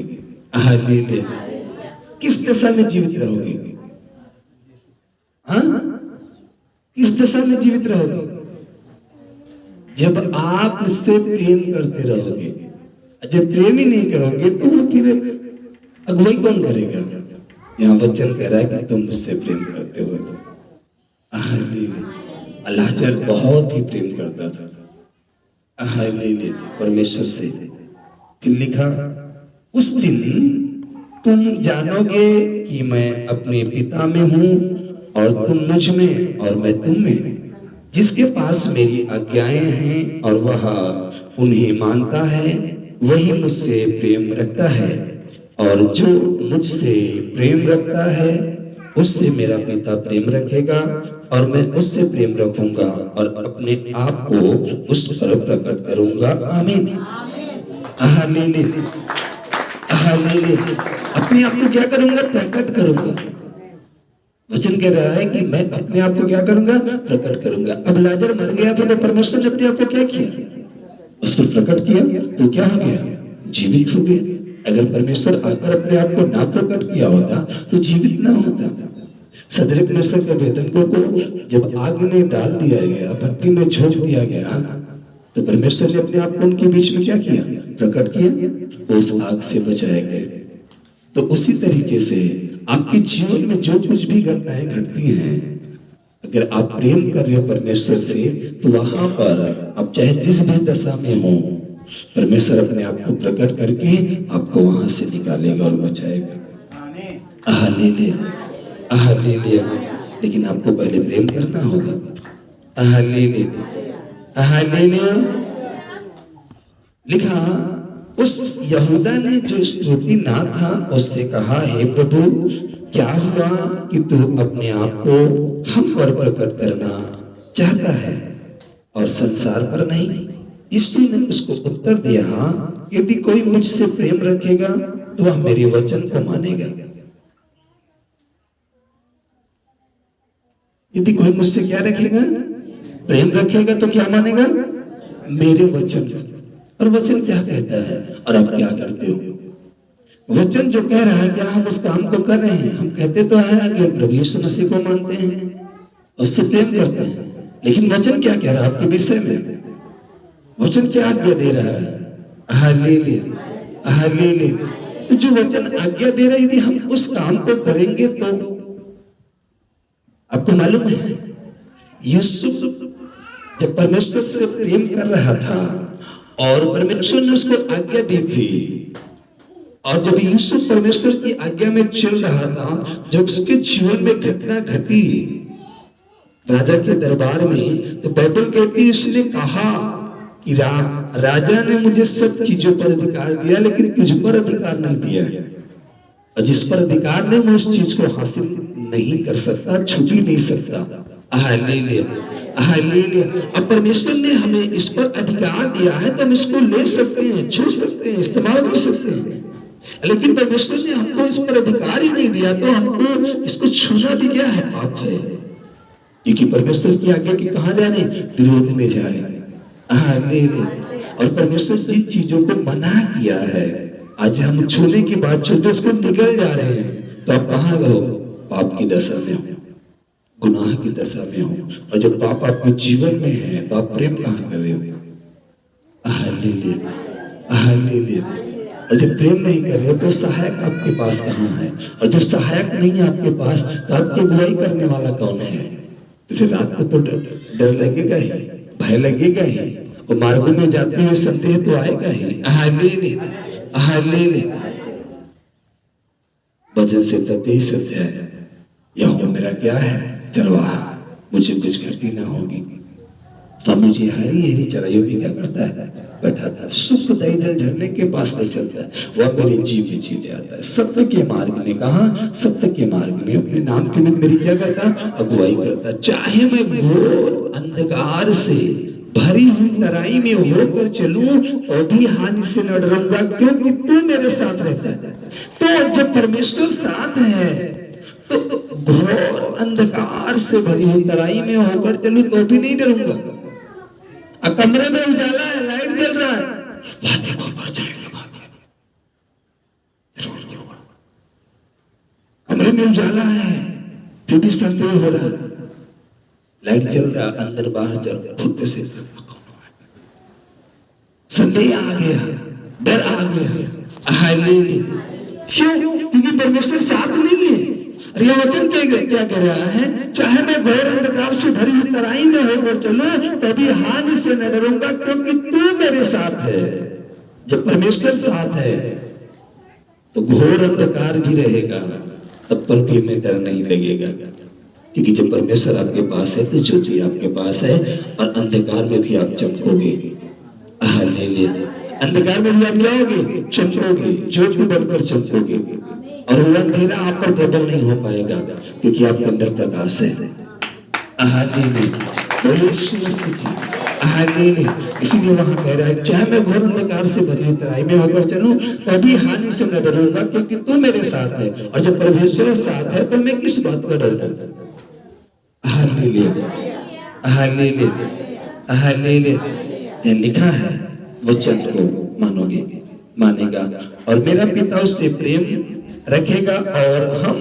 हालेलुया। किस दशा में जीवित रहोगे? हाँ, किस दशा में जीवित रहोगे? जब आप उससे प्रेम करते रहोगे। जब प्रेम ही नहीं करोगे तो फिर अगुवाई कौन करेगा? यहाँ वचन कह रहा है कि तुम मुझसे प्रेम करते हो। हालेलुया। लाजर बहुत ही प्रेम करता था हालेलुया परमेश्वर से। फिर लिखा उस दिन तुम जानोगे कि मैं अपने पिता में हूँ और तुम मुझ में और मैं तुम में। जिसके पास मेरी आज्ञाएं हैं और वह उन्हें मानता है वही मुझसे प्रेम रखता है, और जो मुझसे प्रेम रखता है उससे मेरा पिता प्रेम रखेगा और मैं उससे प्रेम रखूंगा और अपने आप को उस पर प्रकट करूंगा। आमीन, हालेलुया, हालेलुया। अपने आप को क्या करूंगा? प्रकट करूंगा। वचन कह रहा है कि मैं अपने आप को क्या करूंगा? प्रकट करूंगा। अब लाजर मर गया था तो परमेश्वर ने अपने आप को क्या किया? उसको प्रकट किया तो क्या हो गया? जीवित हो गया। अगर परमेश्वर आकर अपने आप को ना प्रकट किया होता तो जीवित ना होता। सदरक मेशक के वेदनकों को जब आग में डाल दिया गया, भट्टी में झोंक दिया गया, तो परमेश्वर ने अपने आप को उनके बीच में क्या किया? प्रकट किया, उस आग से बचाए गए। तो उसी तरीके से आपके जीवन में जो कुछ भी घटनाएं घटती हैं, अगर आप प्रेम कर रहे हो परमेश्वर से तो वहां पर आप चाहे जिस भी दशा में हो, परमेश्वर अपने आप को प्रकट करके आपको वहां से निकालेगा और बचाएगा। Hallelujah, hallelujah. लेकिन आपको पहले प्रेम करना होगा। Hallelujah, hallelujah. लिखा उस यहूदा ने जो स्तुति ना था उससे कहा, हे प्रभु क्या हुआ कि तू अपने आप को हम पर प्रकट करना चाहता है और संसार पर नहीं? यीशु ने उसको उत्तर दिया, यदि कोई मुझसे प्रेम रखेगा तो वह मेरे वचन को मानेगा। यदि कोई मुझसे क्या रखेगा? प्रेम रखेगा तो क्या मानेगा? मेरे वचन। और वचन क्या कहता है और आप क्या करते हो? वचन जो कह रहा है क्या हम उस काम को कर रहे हैं? हम कहते तो हैं कि प्रभु यीशु मसीह को मानते हैं, उससे प्रेम करते हैं, लेकिन वचन क्या कह रहा है आपके विषय में? वचन क्या आज्ञा दे रहा है? Hallelujah, hallelujah. तो जो वचन आज्ञा दे रहा है यदि हम उस काम को करेंगे तो आपको मालूम है यूसुफ जब परमेश्वर से प्रेम कर रहा था और परमेश्वर ने उसको आज्ञा दी थी, और जब यूसुफ परमेश्वर की आज्ञा में चल रहा था, जब उसके जीवन में घटना घटी राजा के दरबार में, तो बाइबल कहती है उसने कहा कि राजा ने मुझे सब चीजों पर अधिकार दिया लेकिन तुझ पर अधिकार नहीं दिया है, और जिस पर अधिकार नहीं मैं उस चीज को हासिल नहीं कर सकता, छू भी नहीं सकता। Hallelujah, hallelujah. अब परमेश्वर ने हमें इस पर अधिकार दिया है तो हम इसको ले सकते हैं, छू सकते हैं, इस्तेमाल कर सकते हैं। लेकिन परमेश्वर ने हमको इस पर अधिकार ही नहीं दिया, तो हमको इसको छूना भी क्या है, पाप है। क्योंकि परमेश्वर की आज्ञा की कहां जा रहे, विरोध में जा रहे हैं। और परमेश्वर जिन चीजों को मना किया है, आज हम छूने की बात छूते उसको निकल जा रहे हैं, तो आप कहां हो, पाप की दशा में हो, गुनाह की दशा में हो। और जब पाप आपके जीवन में है तो आप प्रेम कहां कर रहे हो, हालेलुया। और जब प्रेम नहीं कर रहे हो तो सहायक आपके पास कहां है, और जब सहायक नहीं है आपके पास तो आपकी अगुवाई करने वाला कौन है। तो फिर रात को तो डर लगेगा ही, भय लगेगा ही, और मार्गों में जाते हुए संदेह तो आएगा ही। हालेलुया। वजन से तते सत्य है, यहोवा मेरा क्या है, चरवाहा, मुझे कुछ घटी ना होगी। स्वामी जी हरी हरी चराइयों में क्या करता है, बैठाता है, सुखदायी जल झरने के पास नहीं चलता है, वह मेरे जीव में जी ले आता है। सत्य के मार्ग में, कहा सत्य के मार्ग में, अपने नाम के लिए मेरी क्या करता, अगुवाई करता। चाहे मैं घोर अंधकार से भरी हुई तराई में होकर चलूं तो भी हानि से न डरूंगा, क्योंकि तू मेरे साथ रहता है। तो जब परमेश्वर साथ है तो घोर अंधकार से भरी हुई तराई में होकर चलूं तो भी नहीं डरूंगा। कमरे में उजाला है, लाइट जल रहा है, वहां देखो परछाई लगा दिया, कमरे में उजाला है फिर भी संदेह हो रहा, लाइट जल रहा, अंदर बाहर चल, फुट से संदेह आ गया, डर आ गया। हालेलुया। क्यों? क्योंकि परमेश्वर साथ नहीं है। और यह वचन क्या कह रहा है, चाहे मैं घोर अंधकार से भरी हुई तराई में होकर चलूं तभी हानि से न डरूंगा, क्योंकि तू मेरे साथ है। जब परमेश्वर साथ है तो घोर अंधकार भी रहेगा, तब पर भी हमें डर नहीं लगेगा, क्योंकि जब परमेश्वर आपके पास है तो ज्योति आपके पास है, और अंधकार में भी आप चमकोगे। हालेलुया। अंधकार में भी आप क्या होगे, चमकोगे, ज्योति बनकर चमकोगे, और वो अंधेरा आप पर प्रबल नहीं हो पाएगा, क्योंकि आपके अंदर प्रकाश है। इसीलिए वहां कह रहा है, चाहे मैं घोर अंधकार से भरी हुई तराई में होकर चलूं तभी हानि से न डरूंगा, क्योंकि तू मेरे साथ है। और जब परमेश्वर साथ है तो मैं किस बात का डर करूं। हालेलुया। लिखा है, वचन को मानोगे, मानेगा, और मेरा पिता उससे प्रेम रखेगा, और हम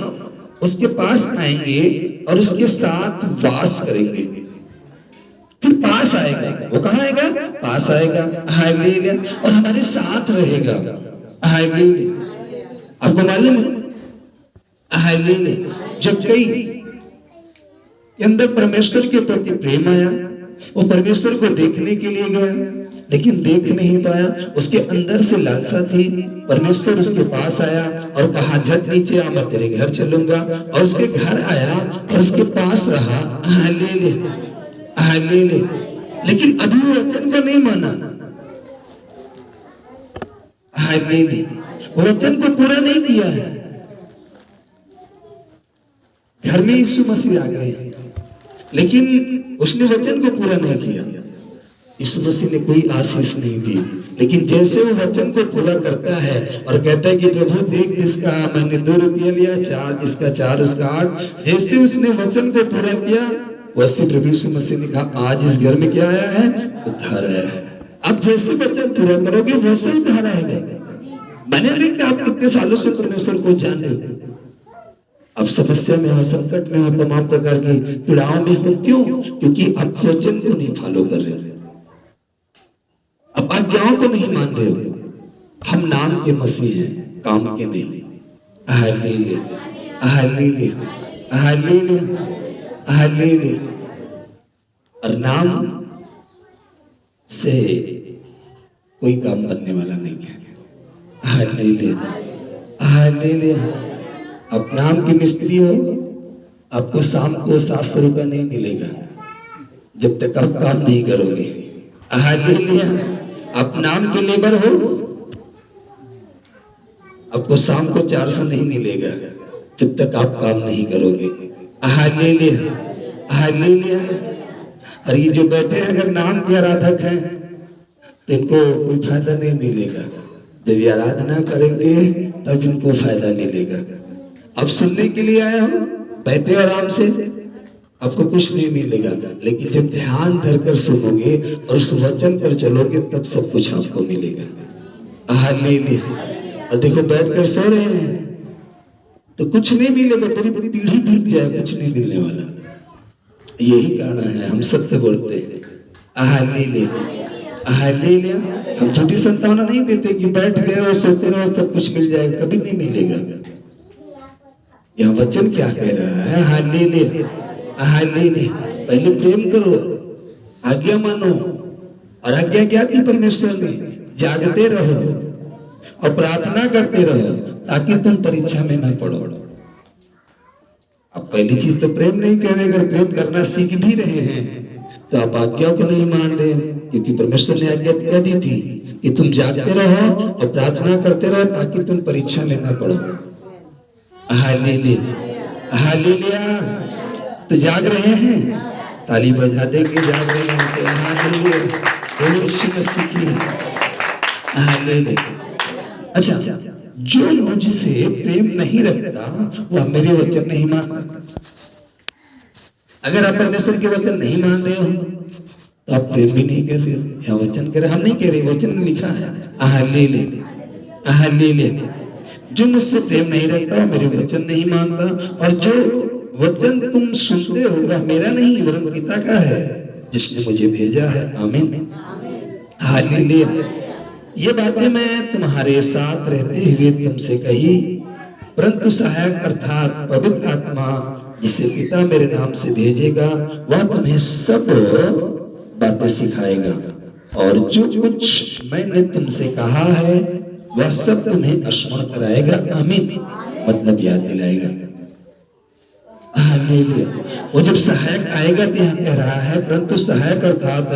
उसके पास आएंगे और उसके साथ वास करेंगे। फिर पास आएगा, वो कहाँ आएगा, पास आएगा। हालेलुया। और हमारे साथ रहेगा। हालेलुया। आपको मालूम है, हालेलुया, जब कई के अंदर परमेश्वर के प्रति प्रेम आया, वो परमेश्वर को देखने के लिए गया, लेकिन देख नहीं पाया, उसके अंदर से लालसा थी। परमेश्वर उसके पास आया और कहा, झट नीचे आ, मैं तेरे घर चलूंगा। और उसके घर आया और उसके पास रहा। Hallelujah, hallelujah. लेकिन अभी वो वचन को नहीं माना। हालेलुया। वो वचन को पूरा नहीं किया है। घर में यीशु मसीह आ गए, लेकिन उसने वचन को पूरा नहीं किया। यीशु मसीह ने कोई आशीष नहीं दी, लेकिन जैसे वो वचन को पूरा करता है और कहता है कि प्रभु देख, जिसका मैंने 2 रुपया लिया, 4, जिसका 4 उसका 8। जैसे उसने वचन को पूरा किया, वैसे प्रभु यीशु मसीह ने कहा, आज इस घर में क्या आया है, उद्धार आया है। अब जैसे वचन पूरा करोगे वैसे उद्धार आएगा। मैंने देखा आप कितने सालों से परमेश्वर को जान रहे हो, अब समस्या में हो, संकट में हो, तमाम प्रकार की पीड़ाओं में हो, क्यों? क्योंकि आप वचन को नहीं फॉलो कर रहे हो, अब आज्ञाओं को नहीं मान रहे हो। हम नाम के मसीह हैं, काम के नहीं। Hallelujah, hallelujah, hallelujah, hallelujah. और नाम से कोई काम बनने वाला नहीं है। Hallelujah, hallelujah. आप नाम के मिस्त्री हो, आपको शाम को 700 रुपया नहीं मिलेगा जब तक आप काम नहीं करोगे। हालेलुया। आप नाम के लेबर हो, आपको शाम को 400 नहीं मिलेगा जब तक आप काम नहीं करोगे। Hallelujah, hallelujah. और ये जो बैठे हैं, अगर नाम के आराधक हैं तो इनको कोई फायदा नहीं मिलेगा। जब ये आराधना करेंगे तब इनको फायदा मिलेगा। अब सुनने के लिए आया हो, बैठे आराम से, आपको कुछ नहीं मिलेगा, लेकिन जब ध्यान धरकर सुनोगे और उस वचन पर चलोगे तब सब कुछ आपको मिलेगा। हालेलुया। और देखो बैठकर सो रहे हैं तो कुछ नहीं मिलेगा, पूरी पूरी पीढ़ी बीत जाए, कुछ नहीं मिलने वाला। यही कारण है हम सत्य बोलते हैं। Hallelujah, hallelujah. हम झूठी संतावना नहीं देते कि बैठ गए और सोते रहो सब कुछ मिल जाएगा, कभी नहीं मिलेगा। यह वचन क्या कह रहा है? Hallelujah, hallelujah. पहले प्रेम करो, आज्ञा मानो। और आज्ञा क्या थी परमेश्वर ने? जागते रहो और प्रार्थना करते रहो ताकि तुम परीक्षा में ना पड़ो। अब पहली चीज तो प्रेम नहीं कर रहे। अगर प्रेम करना सीख भी रहे हैं तो आप आज्ञा को नहीं मान रहे, क्योंकि परमेश्वर ने आज्ञा क्या दी थी कि तुम जागते रहो और प्रार्थना करते रहो ताकि तुम परीक्षा में ना पड़ो। Hallelujah, hallelujah. तो जाग रहे हैं, ताली बजा देंगे। जाग रहे हैं तो हालेलुया, यीशु मसीह की हालेलुया। अच्छा, जो मुझसे प्रेम नहीं रखता वह मेरे वचन नहीं मानता। अगर आप परमेश्वर के वचन नहीं मान रहे हो तो आप प्रेम भी नहीं कर रहे हो। या वचन कर, हम नहीं कह रहे, वचन में लिखा है। Hallelujah, hallelujah. जो मुझसे प्रेम नहीं रखता मेरे वचन नहीं मानता, और जो वचन तुम सुनते हो वह मेरा नहीं वरन पिता का है जिसने मुझे भेजा है। आमीन, हालेलुया। ये बातें मैं तुम्हारे साथ रहते हुए तुमसे कही, परंतु सहायक अर्थात पवित्र आत्मा जिसे पिता मेरे नाम से भेजेगा वह तुम्हें सब बातें सिखाएगा, और जो कुछ मैंने तुमसे कहा है वह सब तुम्हें स्मरण कराएगा। आमीन, मतलब याद दिलाएगा। हालेलुया। वो जब सहायक आएगा तो यहाँ कह रहा है परंतु सहायक अर्थात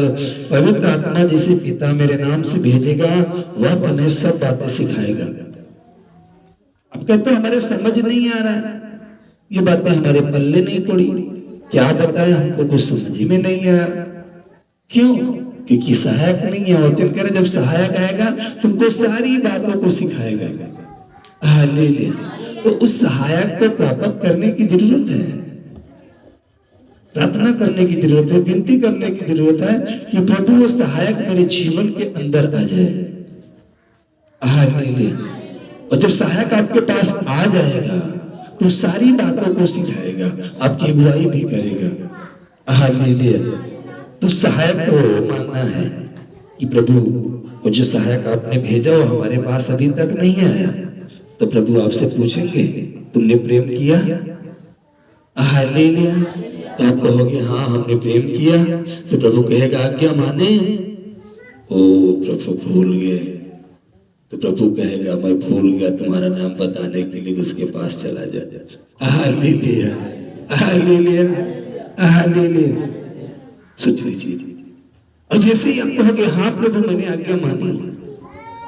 पवित्र आत्मा जिसे पिता मेरे नाम से भेजेगा वह तुम्हें सब बातें सिखाएगा। अब कहते हमारे समझ नहीं आ रहा है, ये बातें हमारे पल्ले नहीं पड़ी, क्या बताएं, हमको कुछ समझ में नहीं आया। क्यों? क्योंकि सहायक नहीं है। वचन कह रहे जब सहायक आएगा तुमको सारी बातों को सिखाएगा। हालेलुया। तो उस सहायक को प्राप्त करने की जरूरत है, प्रार्थना करने की जरूरत है, विनती करने की जरूरत है कि प्रभु वो सहायक मेरे जीवन के अंदर आ जाए। हालेलुया। और जब सहायक आपके पास आ जाएगा तो सारी बातों को सिखाएगा, आपकी अगुवाई भी करेगा। हालेलुया। तो सहायक को मानना है कि प्रभु वो जो सहायक आपने भेजा वो हमारे पास अभी तक नहीं आया, तो प्रभु आपसे पूछेंगे तुमने प्रेम किया? हालेलुया। तो आप कहोगे हाँ हमने प्रेम किया, तो प्रभु कहेगा आज्ञा माने। ओ प्रभु भूल गए, तो प्रभु कहेगा मैं भूल गया, तुम्हारा नाम बताने के लिए उसके पास चला जा। Hallelujah, hallelujah, hallelujah. सोच लीजिए। और जैसे ही आप कहोगे हाँ प्रभु मैंने आज्ञा मानी,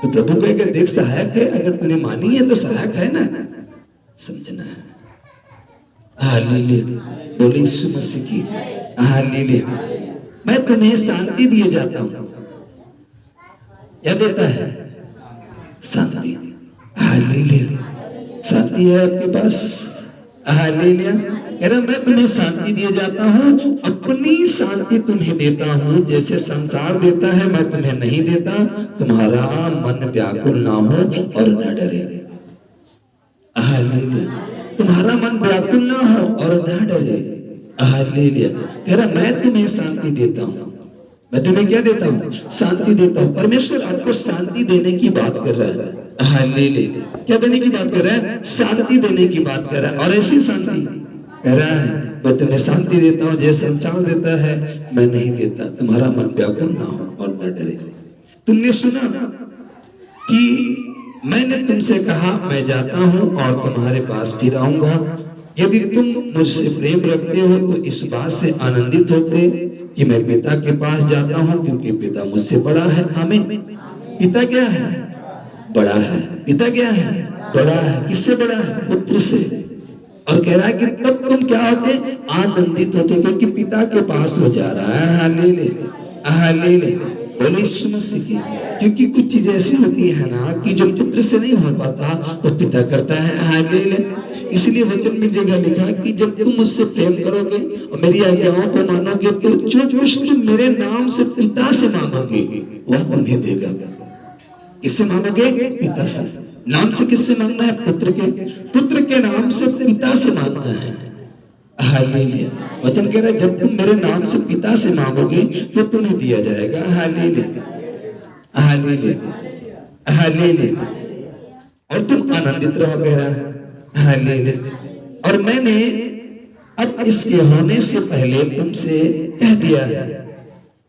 तो प्रभु कहेगा देख सहायक है, अगर तूने मानी है तो सहायक है ना, समझना है। हालेलुया। बोले यीशु मसीह की हालेलुया। मैं तुम्हें शांति दिए जाता हूं। क्या देता है? शांति। हालेलुया। शांति है आपके पास। हालेलुया। कह रहा मैं तुम्हें शांति दिए जाता हूँ, अपनी शांति तुम्हें देता हूँ, जैसे संसार देता है मैं तुम्हें नहीं देता। तुम्हारा मन व्याकुल ना हो और न डरे। हालेलुया। तुम्हारा मन व्याकुल ना हो और न डरे। हालेलुया। कह रहा मैं तुम्हें शांति देता हूँ। मैं तुम्हें क्या देता हूँ? शांति देता हूँ। परमेश्वर आपको शांति देने की बात कर रहा है। हालेलुया। क्या देने की बात कर रहा है? शांति देने की बात कर रहा है। और ऐसी शांति कह रहा है मैं तुम्हें शांति देता हूँ जैसे संसार देता है मैं नहीं देता। तुम्हारा मन व्याकुल ना हो और न डरे। तुमने सुना कि मैंने तुमसे कहा मैं जाता हूँ और तुम्हारे पास फिर आऊंगा। यदि तुम मुझसे प्रेम रखते हो तो इस बात से आनंदित होते कि मैं पिता के पास जाता हूँ, क्योंकि पिता मुझसे बड़ा है। आमीन। पिता क्या है? बड़ा है। पिता क्या है? बड़ा है। किससे बड़ा है? पुत्र से। और कह रहा है कि तब तुम क्या होते? आनंदित होते, क्योंकि पिता के पास हो जा रहा है। Hallelujah, hallelujah. बोले यीशु मसीह की। क्योंकि कुछ चीजें ऐसी होती है ना कि जो पुत्र से नहीं हो पाता वो पिता करता है। हालेलुया। इसलिए वचन में जगह लिखा कि जब तुम मुझसे प्रेम करोगे और मेरी आज्ञाओं को मानोगे तो जो कुछ तुम मेरे नाम से पिता से मांगोगे वह तुम्हें देगा। किससे मांगोगे? पिता से। नाम से किससे मांगना है? पुत्र के। पुत्र के नाम से पिता से मांगना है। हालेलुया। वचन कह रहा है जब तुम मेरे नाम से पिता से मांगोगे तो तुम्हें दिया जाएगा। हालेलुया। हालेलुया। हालेलुया। और तुम आनंदित रहो। कह रहा है हालेलुया। और मैंने अब इसके होने से पहले तुमसे कह दिया है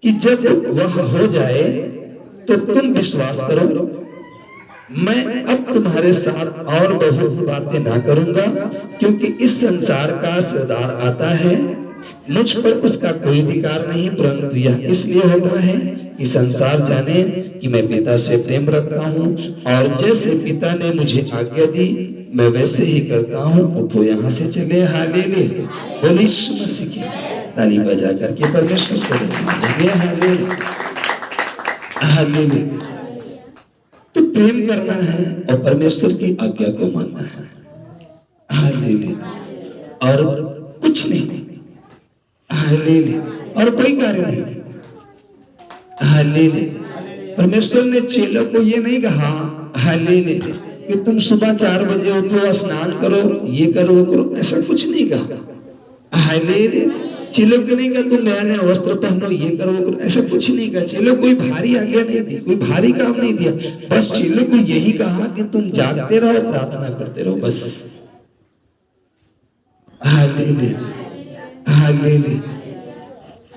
कि जब वह हो जाए तो तुम विश्वास करो। मैं अब तुम्हारे साथ और बहुत बातें ना करूंगा क्योंकि इस संसार का सरदार आता है, मुझ पर उसका कोई अधिकार नहीं, परंतु यह इसलिए होता है कि संसार जाने कि मैं पिता से प्रेम रखता हूँ और जैसे पिता ने मुझे आज्ञा दी मैं वैसे ही करता हूँ। उठो यहाँ से चले। हालेलुया। बोले यीशु मसीह की। ताली बजा करके परमेश्वर को धन्यवाद। हालेलुया। हालेलुया। तो प्रेम करना है और परमेश्वर की आज्ञा को मानना है। हालेलुया। और कुछ नहीं। हालेलुया। और कोई कार्य नहीं। हालेलुया। परमेश्वर ने चेलों को ये नहीं कहा हालेलुया कि तुम सुबह 4 बजे उठो, स्नान करो, ये करो वो करो, ऐसा कुछ नहीं कहा। हालेलुया। चेलों को नहीं कहा तुम नया नया वस्त्र पहनो, ये करो वो करो, ऐसा कुछ नहीं कहा। चेलों कोई भारी आज्ञा नहीं दी, कोई भारी काम नहीं दिया। बस चेलों को यही कहा कि तुम जागते रहो, प्रार्थना करते रहो, बस। हालेलुया। हालेलुया।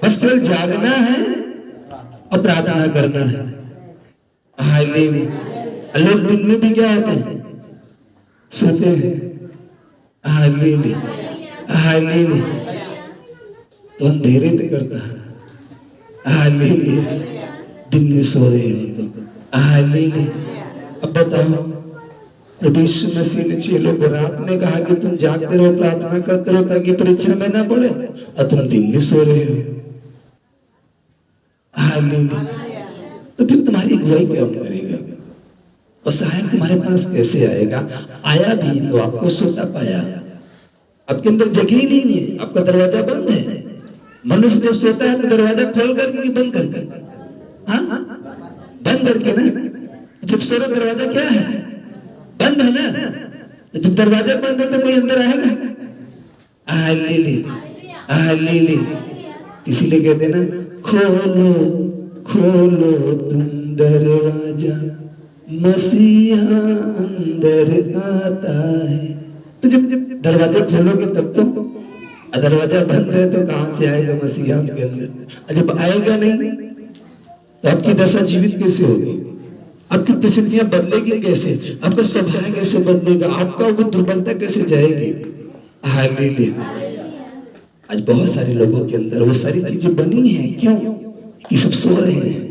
बस केवल जागना है और प्रार्थना करना है। हालेलुया। लोग दिन में भी क्या होते हैं? सोते हैं। हालेलुया। हालेलुया। तो अंधेरे तो करता है। हालेलुया। दिन में सो रहे हो तो। हालेलुया। अब बताओ प्रभु यीशु मसीह ने चेलों को रात में कहा कि तुम जागते रहो, प्रार्थना करते रहो ताकि परीक्षा में ना पड़े, और तुम दिन में सो रहे हो। हालेलुया। तो फिर तुम्हारी अगुवाई कौन करेगा? और सहायक तुम्हारे पास कैसे आएगा? आया भी तो आपको सोता पाया। आपके अंदर जगह ही नहीं है, आपका दरवाजा बंद है। मनुष्य जब सोता है तो दरवाजा खोल करके कि बंद करके? हाँ, बंद करके ना। जब सो रहा दरवाजा क्या है? बंद है ना। तो जब दरवाजा बंद है तो कोई अंदर आएगा? हालेलुया। हालेलुया। इसीलिए कहते ना खोलो खोलो तुम दरवाजा, मसीहा अंदर आता है। तो जब दरवाजा खोलोगे तब तो, दरवाजा बंद है तो कहां से आएगा मसीहा आपके अंदर? और जब आएगा नहीं तो आपकी दशा जीवित कैसे होगी? आपकी परिस्थितियां बदलेगी कैसे? आपका स्वभाव कैसे बदलेगा? आपका वो दुर्बलता कैसे जाएगी? हालेलुया। आज बहुत सारे लोगों के अंदर वो सारी चीजें बनी हैं। क्यों? कि सब सो रहे हैं।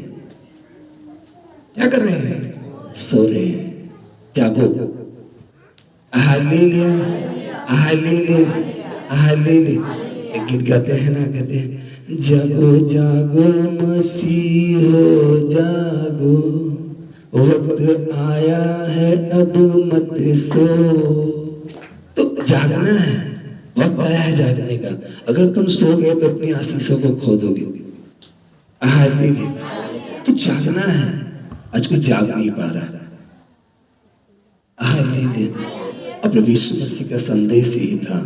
क्या कर रहे हैं? सो रहे हैं। जागो। हालेलुया। हालेलुया। हालेलुया। एक गीत गाते हैं ना, कहते हैं जागो जागो मसीहो जागो, वक्त आया है अब मत सो। तो जागना है, वक्त आया है जागने का। अगर तुम सो गए तो अपनी आशीषों को खो दोगे। हालेलुया। तो जागना है। आज कोई जाग नहीं पा रहा। हालेलुया। और प्रभु यीशु मसीह का संदेश यही था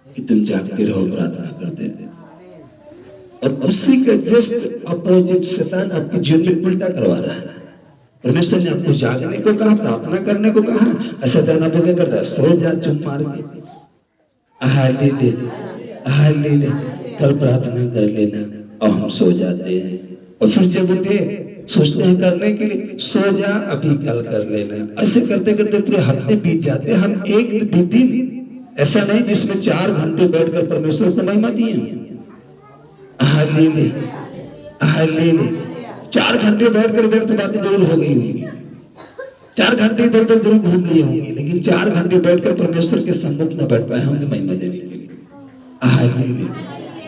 कि तुम जागते रहो, प्रार्थना करते रहो। और उसी का जस्ट अपोजिट शैतान आपके जीवन में उल्टा करवा रहा है। परमेश्वर ने आपको जागने को कहा, प्रार्थना करने को कहा, शैतान आपको क्या करता है? सो जा चुप मार के। हालेलुया। हालेलुया। कल प्रार्थना कर लेना, और हम सो जाते हैं। और फिर जब उठे सोचते हैं करने के लिए, सो जा अभी कल कर लेना। ऐसे करते करते पूरे हफ्ते बीत जाते हैं। हम एक भी दिन ऐसा नहीं जिसमें 4 घंटे बैठकर परमेश्वर को महिमा दिए। हालेलुया। हालेलुया। 4 घंटे बैठकर व्यर्थ बातें जरूर हो गई होंगी, 4 घंटे इधर उधर जरूर घूम लिए होंगे, लेकिन 4 घंटे बैठकर परमेश्वर के सम्मुख न बैठ पाए होंगे महिमा देने के लिए। हालेलुया।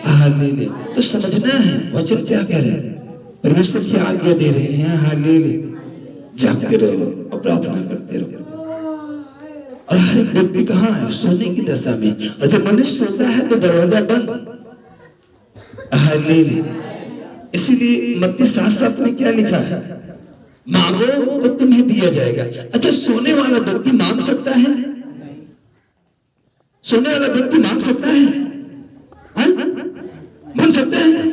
हालेलुया। तो समझना है वचन क्या कह रहे हैं। परमेश्वर की आज्ञा दे रहे हैं, हालेलुया, जागते रहो और प्रार्थना करते रहो। और हर एक व्यक्ति कहाँ है? सोने की दशा में। और जब मनुष्य सोता है तो दरवाजा बंद, हालेलुया। इसीलिए मत्ती 7:7 में क्या लिखा है? मांगो तो तुम्हें दिया जाएगा। अच्छा, सोने वाला व्यक्ति मांग सकता है? सोने वाला व्यक्ति मांग सकता है? मांग सकता है?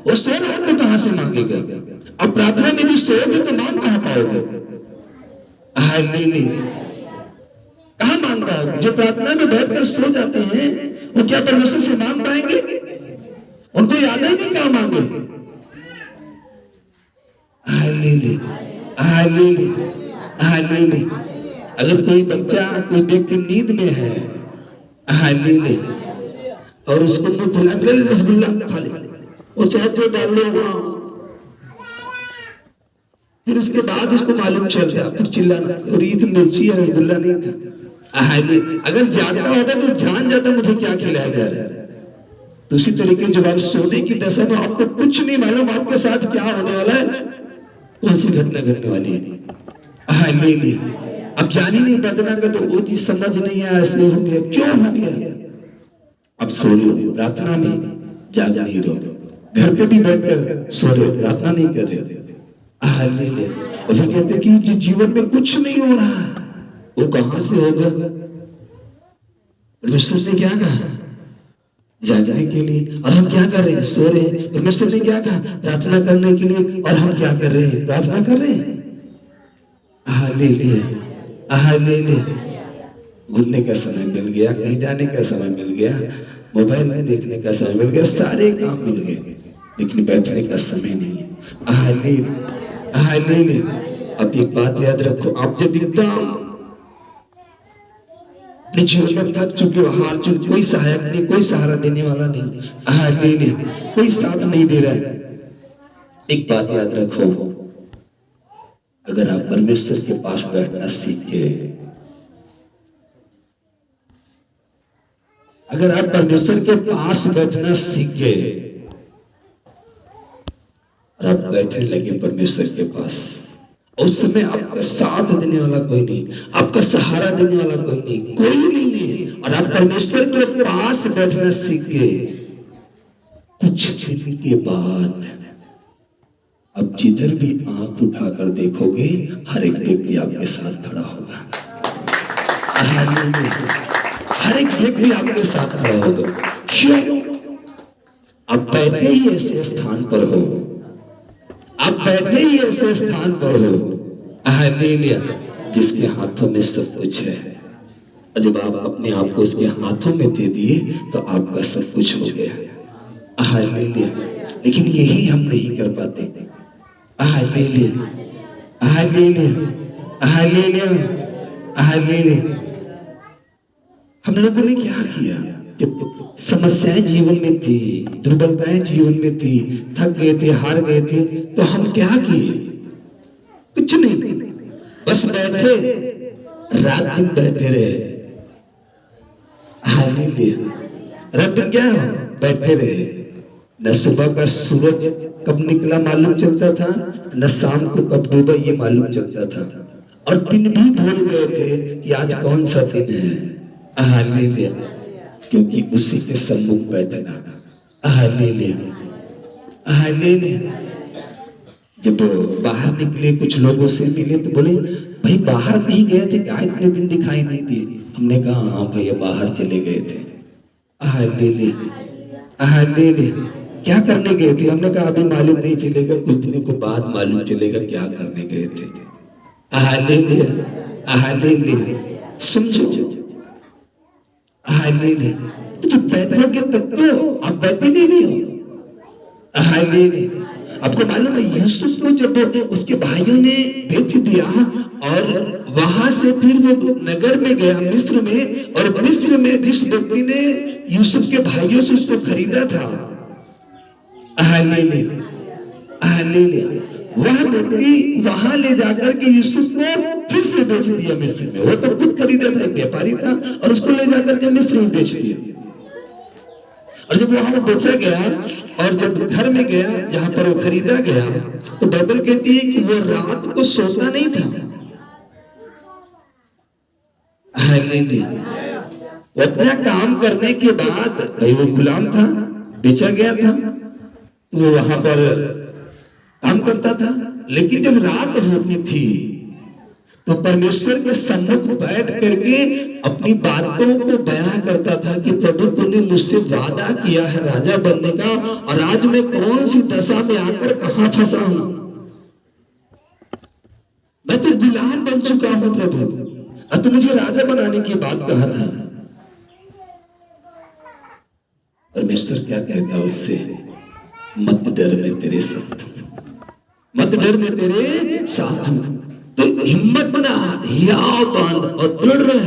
वो सो रहा है तो कहां से मांगेगा? अब प्रार्थना में यदि सोओगे तो मांग कहां पाओगे? हालेलुया। कहां मांग पाओगे? जो प्रार्थना में बैठकर सो जाते हैं वो क्या परमेश्वर से मांग पाएंगे? उनको याद ही नहीं कहां मांगे। Hallelujah, hallelujah, hallelujah. अगर कोई बच्चा, कोई व्यक्ति नींद में है, हालेलुया, और उसको मुंह फुला के रसगुल्ला खा ले, वो चाहे तो डाल लो, फिर उसके बाद उसको मालूम चल गया, फिर चिल्लाना, और ये तो मिर्ची या रसगुल्ला नहीं था। हालेलुया। अगर जानता होता तो जान जाता मुझे क्या खिलाया जा रहा है। तो उसी तरीके जब आप सोने की दशा में आपको कुछ नहीं मालूम आपके साथ क्या होने वाला है, कौन सी घटना घटने वाली है, हालेलुया, अब जान ही नहीं पातना का, तो वो चीज समझ नहीं आया, ऐसे हो गया, क्यों हो गया। अब सो रहे हो, प्रार्थना में जाग नहीं रहो, घर पे भी बैठकर सो रहे हो, प्रार्थना नहीं कर रहे हो, हालेलुया। और फिर कहते कि जो जीवन में कुछ नहीं हो रहा है वो कहां से होगा? परमेश्वर ने क्या कहा? जागने के लिए। और हम क्या कर रहे हैं? सो रहे हैं। परमेश्वर ने क्या कहा? प्रार्थना करने के लिए। और हम क्या कर रहे हैं? प्रार्थना कर रहे हैं, हालेलुया, हालेलुया। घूमने का समय मिल गया, कहीं जाने का समय मिल गया, मोबाइल देखने का समय मिल गया, सारे काम मिल गए, लेकिन बैठने का समय नहीं है, हालेलुया, हालेलुया। अब एक बात याद रखो, आप जब एकदम अपने जीवन में थक चुके हो, हार चुके, कोई सहायक नहीं, कोई सहारा देने वाला नहीं, हालेलुया, कोई साथ नहीं दे रहा है, एक बात याद रखो, अगर आप परमेश्वर के पास बैठना सीख गए, अगर आप परमेश्वर के पास बैठना सीख गए और आप बैठने लगे परमेश्वर के पास, उस समय आपका साथ देने वाला कोई नहीं, आपका सहारा देने वाला कोई नहीं, कोई नहीं है, और आप परमेश्वर के पास बैठना सीख गए, कुछ दिन के बाद अब जिधर भी आंख उठाकर देखोगे हर एक व्यक्ति आपके साथ खड़ा होगा, हर एक व्यक्ति आपके साथ खड़ा होगा। क्यों? आप बैठे ही ऐसे स्थान पर हो, आप बैठे ही ऐसे स्थान पर हो, हालेलुया, जिसके हाथों में सब कुछ है। और जब आप अपने आप को उसके हाथों में दे दिए तो आपका सब कुछ हो गया, हालेलुया। लेकिन यही हम नहीं कर पाते, हालेलुया, हालेलुया, हालेलुया, हालेलुया। हम लोगों ने क्या किया? जब समस्याएं जीवन में थी, दुर्बलताएं जीवन में थी, थक गए थे, हार गए थे, तो हम क्या किए? कुछ नहीं, बस बैठे, रात दिन बैठे रहे, हालेलुया, रात दिन क्या हो? बैठे रहे। न सुबह का सूरज कब निकला मालूम चलता था, न शाम को कब डूबा ये मालूम चलता था, और दिन भी भूल गए थे कि आज कौन सा दिन है, हालेलुया, क्योंकि उसी के सम्मुख बैठना, हालेलुया, हालेलुया। जब बाहर निकले, कुछ लोगों से मिले तो बोले, भाई बाहर नहीं गए थे क्या? इतने दिन दिखाई नहीं दिए। हमने कहा हाँ भैया बाहर चले गए थे, हालेलुया, हालेलुया। क्या करने गए थे? हमने कहा अभी मालूम नहीं चलेगा, कुछ दिनों के बाद मालूम चलेगा क्या करने गए थे, हालेलुया, हालेलुया। समझो, हालेलुया। तो जब बैठोगे तब तो आप बैठे नहीं हो, हालेलुया। आपको मालूम है यूसुफ को जब उसके भाइयों ने बेच दिया और वहां से फिर वो नगर में गया मिस्र में, और मिस्र में जिस व्यक्ति ने यूसुफ के भाइयों से उसको खरीदा था, हालेलुया, हालेलुया, वह व्यक्ति वहां ले जाकर के यूसुफ को फिर से बेच दिया मिस्र में। वो तो खुद खरीदा था, एक व्यापारी था, और उसको ले जाकर के मिस्र में बेच दिया। और जब वहां वो बेचा गया और जब घर में गया जहां पर वो खरीदा गया, तो बाइबल कहती है कि वो रात को सोता नहीं था। हालेलुया। वो अपना काम करने के बाद, भाई वो गुलाम था, बेचा गया था, वो वहां पर काम करता था, लेकिन जब रात होती थी तो परमेश्वर के सम्मुख बैठ करके अपनी बातों को बयां करता था कि प्रभु तूने मुझसे वादा किया है राजा बनने का, और आज मैं कौन सी दशा में आकर कहां फंसा हूं। मैं तो गुलाम बन चुका हूं प्रभु, और तू मुझे राजा बनाने की बात कहा था। परमेश्वर क्या कहता उससे, मत डर मैं तेरे साथ हूं, मत डर मैं तेरे साथ हूं। तो हिम्मत बना, हियाव बांध और दृढ़ रह।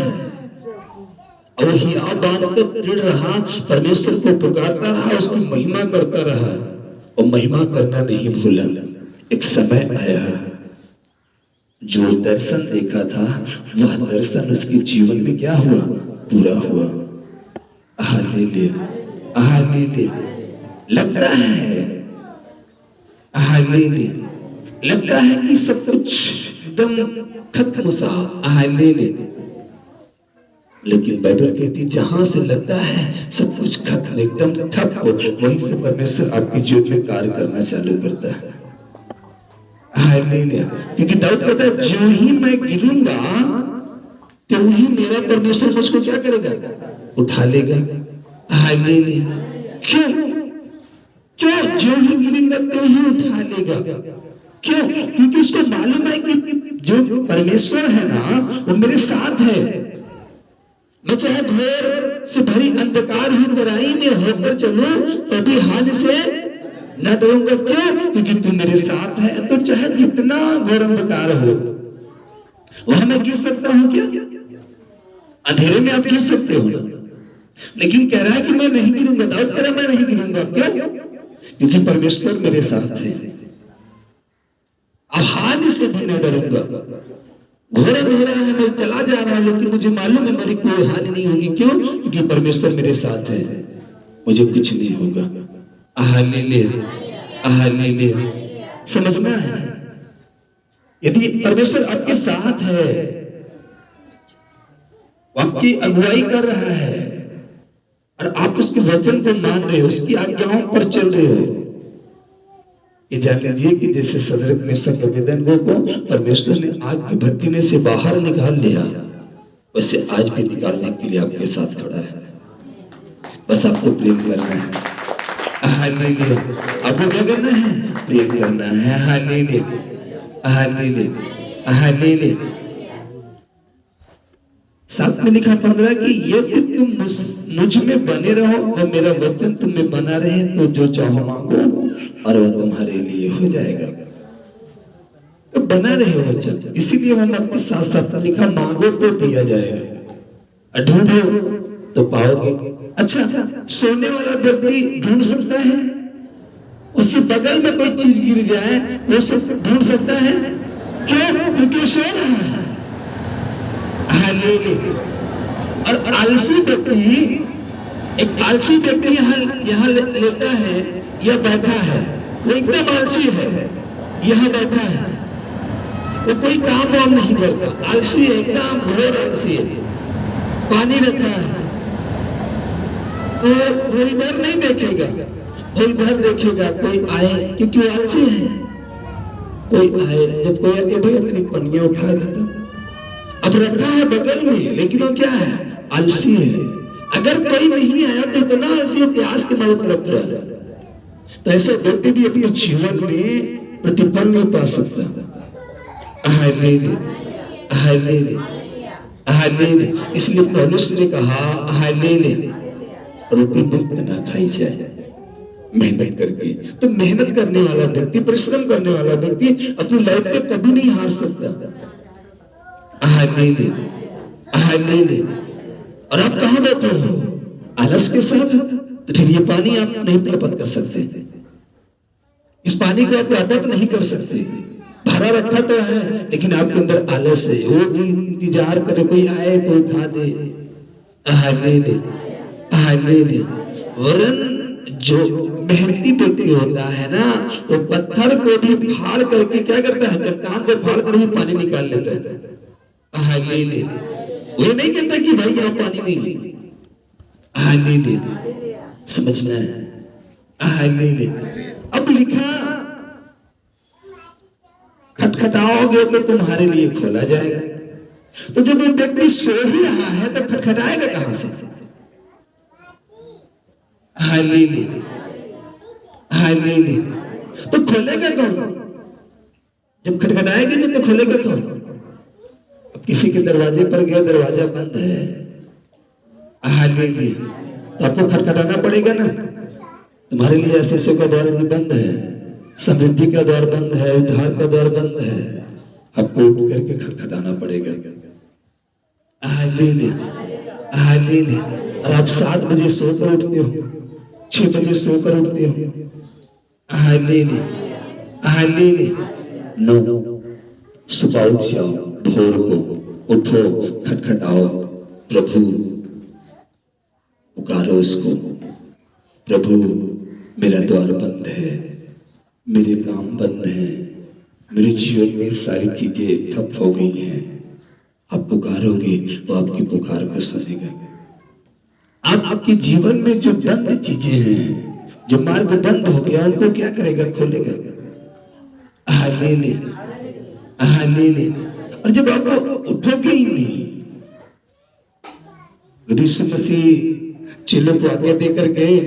और वो हियाव बांध कर दृढ़ रहा, परमेश्वर को पुकारता रहा, उसकी महिमा करता रहा, और महिमा करना नहीं भूला। एक समय आया, जो दर्शन देखा था वह दर्शन उसके जीवन में क्या हुआ, पूरा हुआ। Hallelujah, hallelujah. लगता है, हालेलुया, लगता है कि सब कुछ एकदम खत्म सा, हालेलुया, लेकिन बाइबल कहती जहां से लगता है सब कुछ खत्म, एकदम ठप, वहीं से परमेश्वर आपके जीवन में कार्य करना चालू करता है। हालेलुया। क्योंकि दाऊद कहता है जो ही मैं गिरूंगा तो ही मेरा परमेश्वर मुझको क्या करेगा, उठा लेगा। हालेलुया। क्यों? क्यों? जो ही गिरेगा तो ही उठा लेगा। क्यों? क्योंकि उसको मालूम है कि जो परमेश्वर है ना वो मेरे साथ है। मैं चाहे घोर से भरी अंधकार ही तराई में होकर चलूं तो भी हानि से न डरूंगा। क्यों? क्योंकि तू मेरे साथ है। तो चाहे जितना घोर अंधकार हो वहां मैं गिर सकता हूं क्या? अंधेरे में आप गिर सकते हो ना, लेकिन कह रहा है कि मैं नहीं गिरूंगा। दाऊद कह रहा है मैं नहीं गिरूंगा। क्यों? क्योंकि परमेश्वर मेरे साथ है। अब हानि से भी न डरूंगा। घोर अंधेरा है, मैं चला जा रहा हूं, लेकिन मुझे मालूम है मेरी कोई हानि नहीं होगी। क्यों? क्योंकि परमेश्वर मेरे साथ है, मुझे कुछ नहीं होगा। Hallelujah, hallelujah. समझना है, यदि परमेश्वर आपके साथ है, आपकी अगुवाई कर रहा है और आप उसके वचन को मान रहे हो, उसकी आज्ञाओं पर चल रहे हो, ये जान लीजिए कि जैसे सदरक मेशक अबेदनगो को परमेश्वर ने आग की भट्टी में से बाहर निकाल लिया, वैसे आज भी निकालने के लिए आपके साथ खड़ा है। बस आपको प्रेम करना है। हालेलुया। आपको क्या करना है? प्रेम करना है। Hallelujah, hallelujah, hallelujah. साथ में लिखा 15 कि यदि तुम मुझ में बने रहो और मेरा वचन तुम में बना रहे तो जो चाहो मांगो और वह तुम्हारे लिए हो जाएगा। तो बना रहे वचन, इसीलिए हम आपके साथ साथ लिखा मांगो तो दिया जाएगा, ढूंढो तो पाओगे। अच्छा, सोने वाला व्यक्ति ढूंढ सकता है? उसके बगल में कोई चीज गिर जाए वो सब ढूंढ सकता है? क्यों? क्योंकि सो रहा है। हालेलुया। और आलसी व्यक्ति, एक आलसी व्यक्ति यहाँ लेटा है या बैठा है, वो एकदम आलसी है, यहाँ बैठा है, वो कोई काम वाम नहीं करता, आलसी है, एकदम घोर आलसी है। पानी रखा है तो वो इधर नहीं देखेगा, वो इधर देखेगा कोई आए, क्योंकि वो आलसी है। कोई आए, जब कोई आए भाई इतनी पनिया उठा देता, अब रखा है बगल में, लेकिन वो क्या है? आलसी है। अगर कोई नहीं आया तो इतना आलसी है, प्यास के मारे तड़प रहा है। तो ऐसे व्यक्ति भी अपने जीवन में प्रतिफल नहीं पा सकता। Hallelujah, hallelujah, hallelujah. इसलिए पौलुस ने कहा हालेलुया, रोटी मुफ्त ना खाई जाए, मेहनत करके। तो मेहनत करने वाला व्यक्ति, परिश्रम करने वाला व्यक्ति अपनी लाइफ में कभी नहीं हार सकता। Hallelujah, hallelujah. और आप कहां बैठे हो? आलस के साथ। तो फिर ये पानी आप नहीं प्राप्त कर सकते, इस पानी को आप प्राप्त नहीं कर सकते। भरा रखा तो है लेकिन आपके अंदर आलस है, वो जी इंतजार करे कोई आए तो उठा दे। Hallelujah, hallelujah. वरन जो मेहनती व्यक्ति होता है ना, वो पत्थर को भी फाड़ करके क्या करता है, चट्टान को फाड़ कर भी पानी निकाल लेता है। हाँ ले ले, वो नहीं कहता कि भाई यहाँ पानी नहीं। हाँ ले ले, समझना है। हाँ ले ले। अब लिखा खटखटाओगे तो तुम्हारे लिए खोला जाएगा। तो जब वो व्यक्ति सो ही रहा है तो खटखटाएगा कहां से? हाँ ले ले, हाँ ले ले। तो खोलेगा कौन? जब खटखटाएगा नहीं तो खोलेगा कौन? अब किसी के दरवाजे पर गया, दरवाजा बंद है, हाँ ले ले, तो आपको खटखटाना पड़ेगा ना। तुम्हारे लिए ऐसे का द्वार भी बंद है, समृद्धि का द्वार बंद है, उद्धार का द्वार बंद है, आपको उठ करके खटखटाना पड़ेगा। हाँ ले ले, हाँ ले ले। और आप 7 बजे सोकर उठते हो, 6 बजे सोकर उठते हो, हाँ ले ले, हाँ ले ले। 9 सुबह उठ जाओ, भोर को उठो, खटखटाओ, प्रभु पुकारो उसको, प्रभु मेरा द्वार बंद है, मेरे काम बंद हैं, मेरे जीवन में सारी चीजें ठप हो गई हैं। आप पुकारोगे वो आपकी पुकार को सुनेगा। आपके जीवन में जो बंद चीजें हैं, जो मार्ग बंद हो गया, उनको क्या करेगा? खोलेगा। हाँ ले ले, हाँ ले ले। और जब आप उठोगे ही नहीं, यीशु मसीह चेलों को आज्ञा देकर गए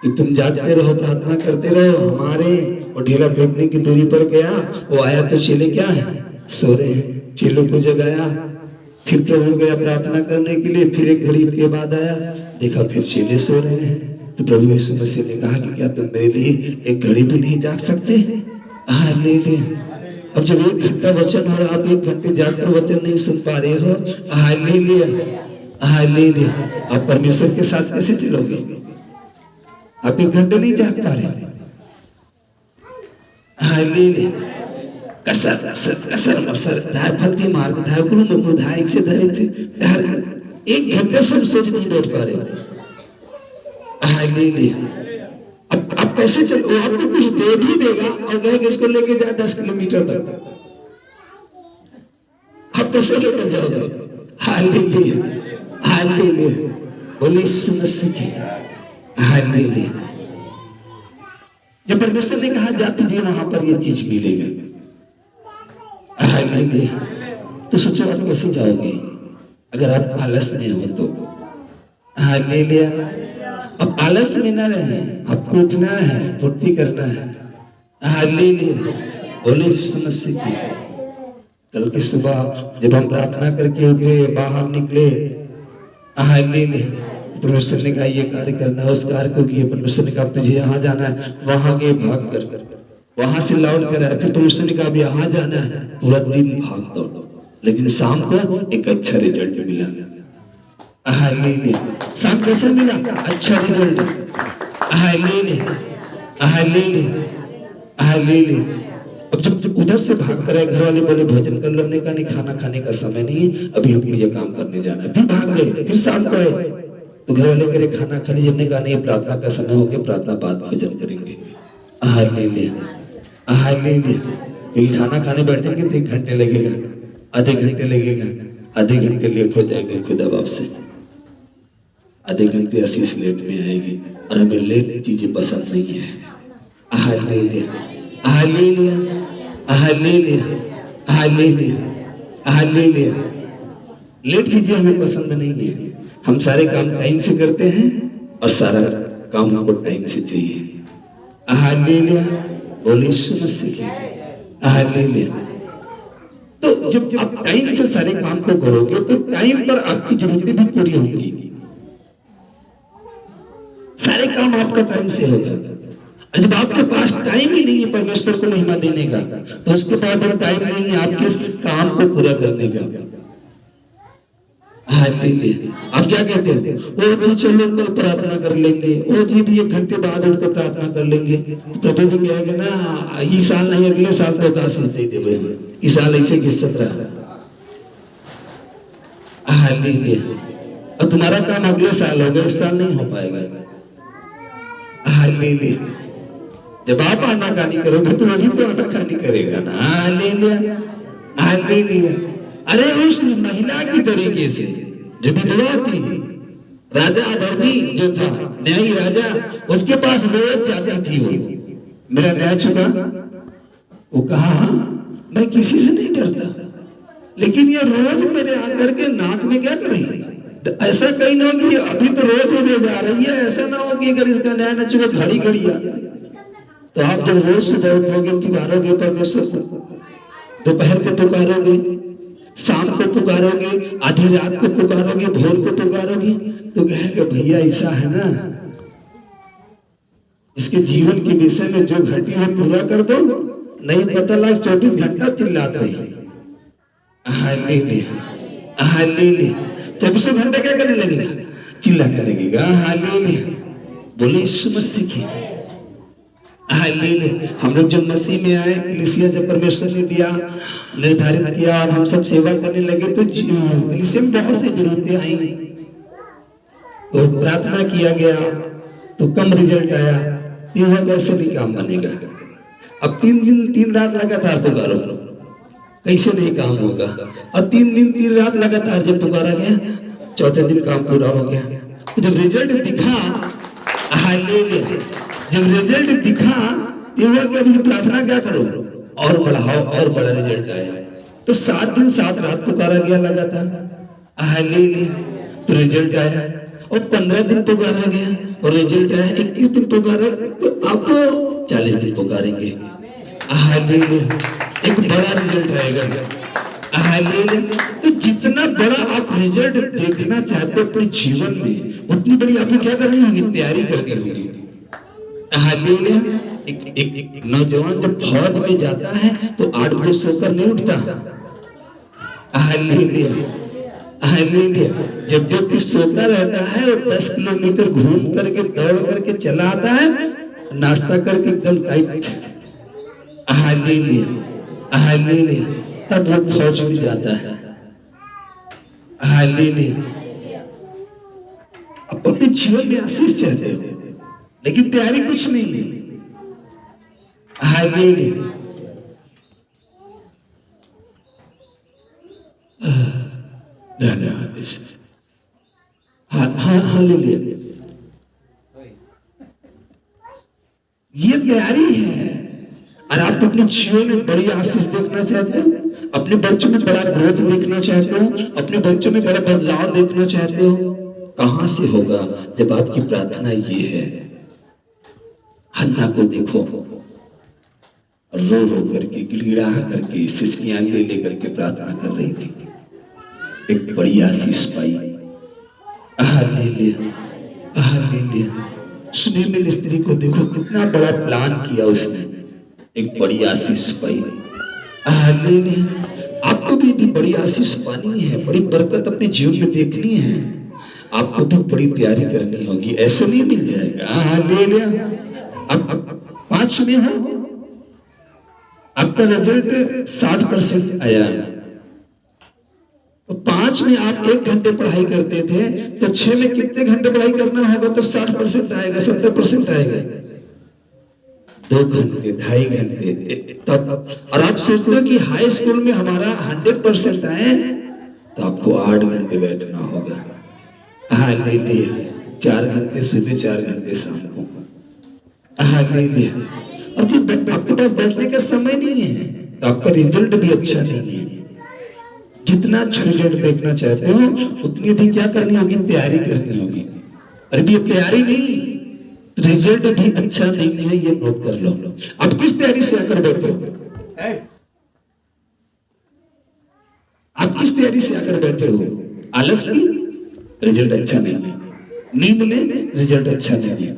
कि तुम जागते रहो, प्रार्थना करते रहो। हमारे और ढेला फेंकने की दूरी पर गया, वो आया तो चेले क्या है? सो रहे हैं। चेलों को जगाया, फिर प्रभु गया प्रार्थना करने के लिए, फिर एक घड़ी के बाद आया, देखा फिर चेले सो रहे हैं। तो प्रभु यीशु मसीह ने कहा कि क्या तुम मेरे लिए एक घड़ी भी नहीं जाग सकते? हाँ ले ले। अब जब 1 घंटा वचन हो रहा, आप 1 घंटे जाकर वचन नहीं सुन पा रहे हो, हाँ ले लिया, हाँ ले लिया। आप परमेश्वर के साथ कैसे चलोगे? आप 1 घंटे नहीं जाग पा रहे। हाँ ले ले। कसर कसर कसर मसर धाय फलती मार्ग धाय गुरु में धाय से धाय से हर 1 घंटे से हम सोच नहीं बैठ पा रहे। हाँ ले ले। अब कैसे चलो? वो आपको कुछ दे भी देगा और कहेगा इसको लेके जा 10 किलोमीटर तक। आप कैसे लेकर जाओगे? हाँ ले ले, हाँ ले ले। बोले समस्या की हाँ ले ले। जब परमेश्वर ने कहा जा तुझे वहां पर ये चीज मिलेगा, हाँ ले ले, तो सोचो आप कैसे जाओगे? अगर आप आलस में हो तो हाँ ले लिया। अब आलस में ना रहे, आपको उठना है, फुर्ती करना है। हाँ ले लिया। बोले समस्या की कल की सुबह जब हम प्रार्थना करके उठे, बाहर निकले, हाँ ले ले, परमेश्वर ने कहा ये कार्य करना है, उस कार्य को किए। परमेश्वर ने कहा तुझे यहाँ जाना है, वहां गए भाग कर, वहां से लौट कर आए। फिर परमेश्वर ने कहा अब यहाँ जाना है, पूरा दिन भाग दौड़, लेकिन शाम को एक अच्छा रिजल्ट मिला। हाँ ले ले। शाम कैसे मिला? अच्छा रिजल्ट। हाँ ले ले, हाँ ले ले, हाँ ले ले। अब जब उधर से भाग कर आए, घर वाले बोले भोजन कर लो, हमने कहा नहीं खाना खाने का समय नहीं, अभी हमको ये काम करने जाना है। फिर भाग गए, फिर शाम को आए तो घर वाले करे खाना खा लीजिए, हमने कहा नहीं प्रार्थना का समय हो गया, प्रार्थना बाद भोजन करेंगे। हाँ ले ले, हाँ ले ले। क्योंकि खाना खाने बैठेंगे तो 1 घंटे लगेगा, आधे घंटे लगेगा, आधे घंटे लेट हो जाएगा खुदा बाप से, आधे घंटे आशीष लेट में आएगी और हमें लेट चीजें पसंद नहीं है। हाँ ले लिया, हाँ ले लिया, हाँ ले लिया, हाँ ले लिया, हाँ ले लिया। लेट चीजें हमें पसंद नहीं है। हम सारे काम टाइम से करते हैं और सारा काम हमको टाइम से चाहिए। हाँ ले लिया। बोले समस्या की हाँ ले लिया। तो जब आप टाइम से सारे काम को करोगे तो टाइम पर आपकी जरूरतें भी पूरी होंगी, सारे काम आपका टाइम से होगा। जब आपके पास टाइम ही नहीं है परमेश्वर को महिमा देने का, तो उसके पास टाइम नहीं है आपके काम को पूरा करने का। हाँ ले ले। आप क्या कहते हैं? वो जी चलो कल प्रार्थना कर लेंगे, वो जी भी 1 घंटे बाद उठकर प्रार्थना कर लेंगे। प्रभु जी कहेंगे ना इस साल नहीं अगले साल तो आशीष दे देवे, इस साल ऐसे घिसत रहा। हाँ ले ले, और तुम्हारा काम अगले साल होगा, इस साल नहीं हो पाएगा। हालेलुया। जब आप आनाकानी करोगे तो वो भी तो आनाकानी करेगा ना। Hallelujah, hallelujah. अरे उस महिला की तरीके से जो विधवा थी, राजा अधर्मी जो था, न्यायी राजा, उसके पास रोज जाती थी वो, मेरा न्याय चुका। वो कहा मैं किसी से नहीं डरता, लेकिन ये रोज मेरे आकर के नाक में क्या कर रही है? तो ऐसा कहीं ना हो कि अभी तो रोज आ रही है, ऐसा ना हो कि अगर इसका न्याय न चुके घड़ी घड़ी आ। तो आप जब रोज सुबह उठोगे, पुकारोगे परमेश्वर को, दोपहर को पुकारोगे, शाम को पुकारोगे, आधी रात को पुकारोगे, भोर को पुकारोगे, तो कहेगा भैया ऐसा है ना, इसके जीवन के विषय में जो घटी है पूरा कर दो, नहीं पता लग 24 घंटा चिल्लाते रही। Hallelujah, hallelujah. 24 घंटा क्या करने लगेगा? चिल्लाने लगेगा। हालेलुया, बोले यीशु मसीह की। हालेलुया। हम लोग जब मसीह में आए, कलीसिया जब परमेश्वर ने दिया, निर्धारित किया और हम सब सेवा करने लगे, तो कलीसिया में बहुत सी जरूरतें आई, तो प्रार्थना किया गया, तो कम रिजल्ट आया। ये कैसे नहीं काम बनेगा? अब 3 दिन 3 रात लगातार पुकारो, कैसे नहीं काम होगा? और 3 दिन 3 रात लगातार जब पुकारा गया, चौथे दिन काम पूरा हो गया। तो जब रिजल्ट दिखा, हालेलुया, जब रिजल्ट दिखा, ये हुआ कि अभी प्रार्थना क्या करो, और बढ़ाओ, और बड़ा रिजल्ट आया। तो 7 दिन 7 रात पुकारा गया लगातार, हालेलुया, तो रिजल्ट आया। और 15 दिन पुकारा गया और रिजल्ट आया। 21 दिन पुकारा, तो अब 40 दिन पुकारेंगे, हालेलुया, एक बड़ा रिजल्ट आएगा। हालेलुया। तो जितना बड़ा आप रिजल्ट देखना चाहते हो अपने जीवन में, उतनी बड़ी आपको क्या करनी होगी? तैयारी करनी होगी। हालेलुया। एक नौजवान जब फौज में जाता है तो 8 बजे सोकर नहीं उठता। Hallelujah, hallelujah. जब व्यक्ति सोता रहता है और 10 किलोमीटर घूम करके दौड़ करके चला आता है, नाश्ता करके एकदम टाइट, हालेलुया, हालेलुया, तब वो फौज में जाता है। हालेलुया। आप अपने जीवन में आशीष चाहते हो, लेकिन तैयारी कुछ नहीं है। हालेलुया। धन्यवाद। हालेलुया। ये तैयारी है। और आप अपने जीवन में बड़ी आशीष देखना चाहते हो, अपने बच्चों में बड़ा ग्रोथ देखना चाहते हो, अपने बच्चों में बड़ा बदलाव देखना चाहते हो, कहां से होगा? जब आपकी प्रार्थना ये है। हन्ना को देखो, रो रो करके, गिड़गिड़ा करके, सिसकियां ले लेकर के प्रार्थना कर रही थी, एक बड़ी आशीष पाई। Hallelujah, hallelujah. सुनेमिन स्त्री को देखो, कितना बड़ा प्लान किया उसने, एक बड़ी आशीष पाई। हालेलुया। आपको भी यदि बड़ी आशीष पानी है, बड़ी बरकत अपने जीवन में देखनी है, आपको भी बड़ी तैयारी करनी होगी, ऐसे नहीं मिल जाएगा। हालेलुया। अब 5 में हो, आपका रिजल्ट 60% आया, तो 5 में आप 1 घंटे पढ़ाई करते थे, तो 6 में कितने घंटे पढ़ाई करना होगा? तो 60% आएगा, 70% आएगा। 2 घंटे, 2.5 घंटे तब। और आप सोचते हो कि हाई स्कूल में हमारा 100% आए, तो आपको 8 घंटे बैठना होगा। हालेलुया। 4 घंटे सुबह, 4 घंटे शाम को। हालेलुया। और आपके पास बैठने का समय नहीं है, तो आपका रिजल्ट भी अच्छा नहीं है। जितना अच्छा रिजल्ट देखना चाहते हो, उतनी अधिक क्या करनी होगी? तैयारी करनी होगी। और अभी तैयारी नहीं, रिजल्ट भी अच्छा नहीं है, ये नोट कर लो। अब किस तैयारी से आकर बैठे हो? आप किस तैयारी से आकर बैठे हो? आलस की? रिजल्ट अच्छा नहीं है। नींद में? रिजल्ट अच्छा नहीं है।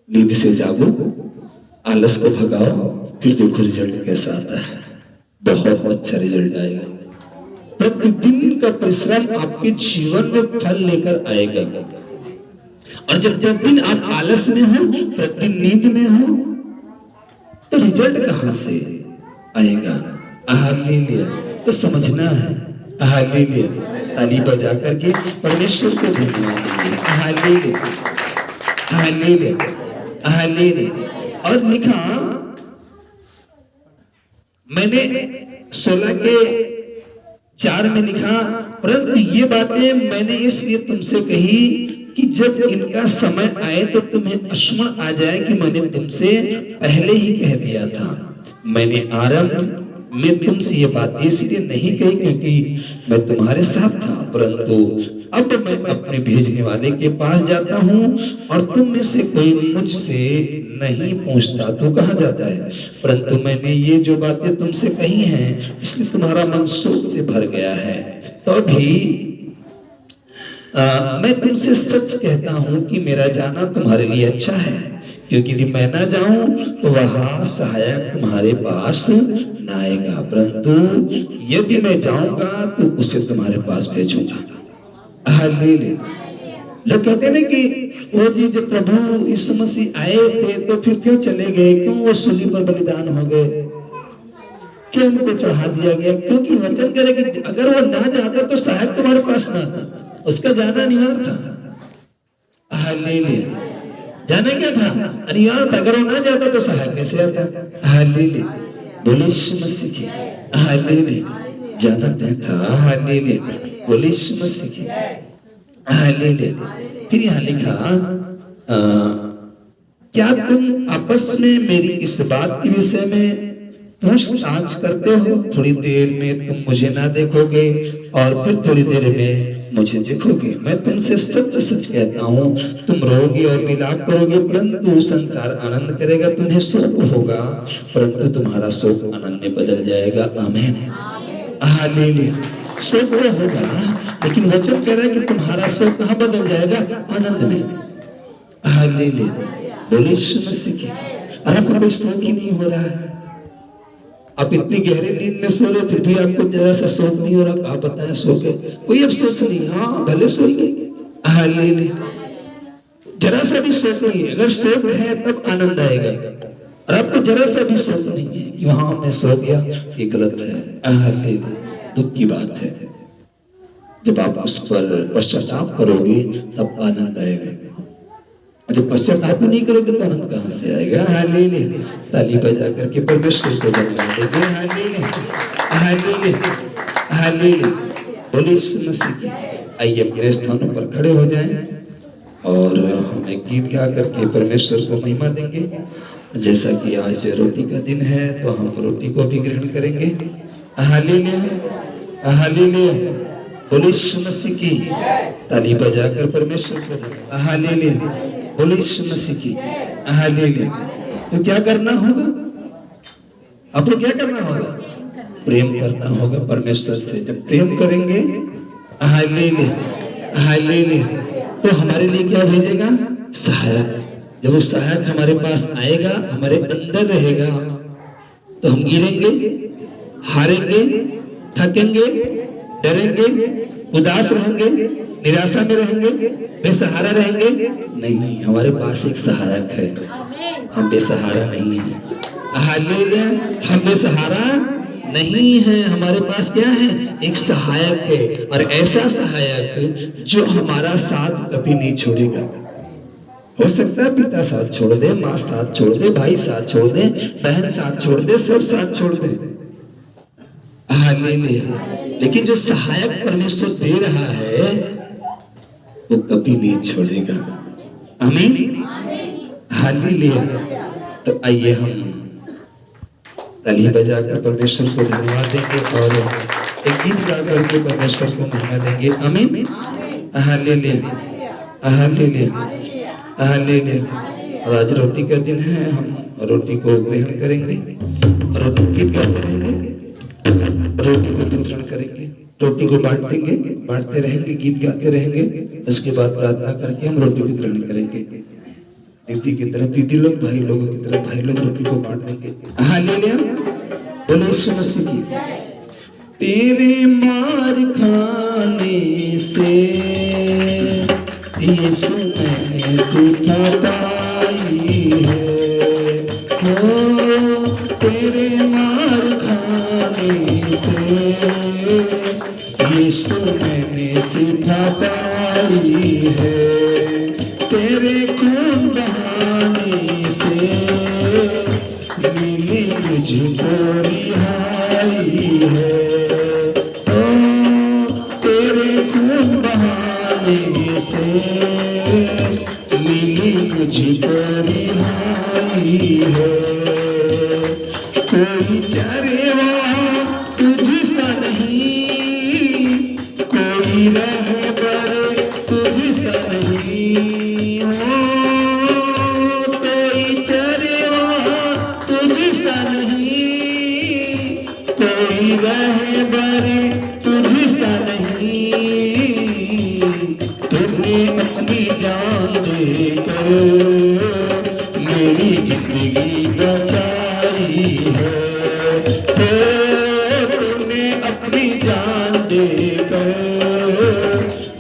नींद से जागो, आलस को भगाओ, फिर देखो रिजल्ट कैसा आता है। बहुत अच्छा रिजल्ट आएगा। प्रतिदिन का परिश्रम आपके जीवन में फल लेकर आएगा। और जब प्रतिदिन आप आलस में हो, प्रतिदिन नींद में हो, तो रिजल्ट कहां से आएगा? हालेलुया। तो समझना है। हालेलुया। ताली बजा करके परमेश्वर को धन्यवाद देंगे। Hallelujah, hallelujah, hallelujah. और लिखा मैंने 16 के 4 में लिखा, परंतु ये बातें मैंने इसलिए तुमसे कही कि जब इनका समय आए तो तुम्हें स्मरण आ जाए कि मैंने तुमसे पहले ही कह दिया था। मैंने आरंभ में तुमसे ये बात इसलिए नहीं कही क्योंकि मैं तुम्हारे साथ था, परंतु अब मैं अपने भेजने वाले के पास जाता हूँ और तुम में से कोई मुझसे नहीं पूछता तो कहाँ जाता है। परंतु मैंने ये जो बातें तुमसे कही हैं इसलिए तुम्हारा मन शोक से भर गया है। तो भी मैं तुमसे सच कहता हूँ कि मेरा जाना तुम्हारे लिए अच्छा है, क्योंकि यदि मैं ना जाऊं तो वह सहायक तुम्हारे पास न आएगा, परंतु यदि मैं जाऊंगा तो उसे तुम्हारे पास भेजूंगा। हालेलुया। लोग कहते हैं कि वो जी जब प्रभु यीशु मसीह आए थे तो फिर क्यों चले गए, क्यों वो सूली पर बलिदान हो गए, क्यों उनको चढ़ा दिया गया? क्योंकि वचन करे कि अगर वो ना जाता तो सहायक तुम्हारे पास ना आता, उसका जाना अनिवार्य था। हालेलुया। जाना क्या था? अनिवार्य था। अगर वो ना जाता तो सहायक कैसे आता? हालेलुया। बोले यीशु मसीह की। हालेलुया। जाना तय था। हालेलुया। बोले यीशु मसीह की। हालेलुया। फिर यहाँ लिखा, क्या तुम आपस में मेरी इस बात के विषय में पूछताछ करते हो? थोड़ी देर में तुम मुझे ना देखोगे और फिर थोड़ी देर में मुझे देखोगे। मैं तुमसे सच सच कहता हूँ, तुम रोगे और विलाप करोगे, परंतु संसार आनंद करेगा। तुम्हें शोक होगा, परंतु तुम्हारा शोक आनंद में बदल जाएगा। आमीन। हालेलुया। शोक तो होगा, लेकिन वचन कह रहा है कि तुम्हारा शोक कहाँ बदल जाएगा? आनंद में। हालेलुया। बोले यीशु मसीह की। और आपको कोई शोक ही नहीं हो रहा है, आप इतनी गहरी नींद में सो रहे फिर भी आपको जरा सा शोक नहीं हो रहा, आप बताएं शोक है? कोई अफसोस नहीं। हाँ भले सोइए। हालेलुया। जरा सा भी शोक नहीं है। अगर शोक है तब आनंद आएगा, और आपको जरा सा भी शोक नहीं है कि हाँ मैं सो गया, ये गलत है। हालेलुया। दुख की बात है। जब आप उस पर पश्चाताप करोगे तब आनंद आएगा, जब पश्चाताप नहीं करोगे तो आनंद कहाँ से आएगा? हालेलुया। ताली बजा करके परमेश्वर को धन्यवाद देते हैं। Hallelujah, hallelujah, hallelujah. बोले यीशु मसीह की। आइए अपने स्थानों पर खड़े हो जाएं और हम एक गीत गा करके परमेश्वर को महिमा देंगे। जैसा कि आज रोटी का दिन है तो हम रोटी को भी ग्रहण करेंगे। Hallelujah, hallelujah. बोले यीशु मसीह की। ताली बजाकर परमेश्वर को धन्यवाद। हालेलुया। बोले यीशु मसीह की। हालेलुया। तो क्या करना होगा? आपको क्या करना होगा? प्रेम करना होगा परमेश्वर से। जब प्रेम करेंगे, हालेलुया, हालेलुया, तो हमारे लिए क्या भेजेगा? सहायक। जब वो सहायक हमारे पास आएगा, हमारे अंदर रहेगा, तो हम गिरेंगे, हारेंगे, थकेंगे, डरेंगे, उदास रहेंगे, निराशा में रहेंगे, बेसहारा रहेंगे? नहीं, हमारे पास एक सहायक है। हम बेसहारा नहीं है। हालेलुया। हम बेसहारा नहीं है, हमारे पास क्या है? एक सहायक है, और ऐसा सहायक जो हमारा साथ कभी नहीं छोड़ेगा। हो सकता है पिता साथ छोड़ दे, माँ साथ छोड़ दे, भाई साथ छोड़ दे, बहन साथ छोड़ दे, सब साथ छोड़ दे। हालेलुया। लेकिन जो सहायक परमेश्वर दे रहा है वो कभी नहीं छोड़ेगा। आमीन, हालेलुया। तो आइए हम ताली बजाकर परमेश्वर को धन्यवाद देंगे और एक गीत गा करके परमेश्वर को महिमा देंगे। आमीन, हालेलुया, हालेलुया, हालेलुया। और आज रोटी का दिन है, हम रोटी को ग्रहण करेंगे और गीत गाते रहेंगे, रोटी को वितरण करेंगे, रोटी को बांट देंगे, बांटते रहेंगे, गीत गाते रहेंगे। उसके बाद प्रार्थना करके हम रोटी को ग्रहण करेंगे। दीदी की तरफ दीदी लोग, भाई लोगों की तरफ भाई लोग रोटी को बांट देंगे। हालेलुया। बोले यीशु मसीह की। तेरे मार खाने से यीशु मैंने सीखा पाई है, हो तेरे मार खाने से यीशु मैंने सीखा पाई है, तेरे खून बहाने से मिली मुझको रिहाई है। ओ तेरे खून बहाने से मिली मुझको रिहाई है। कोई चरेवा तुझसा नहीं, कोई रहबर तुझसा नहीं, हो कोई चरेवा तुझसा नहीं, कोई रहबर तुझसा नहीं। तुमने अपनी जान देकर मेरी जिंदगी बचाई है, तुमने अपनी जान देकर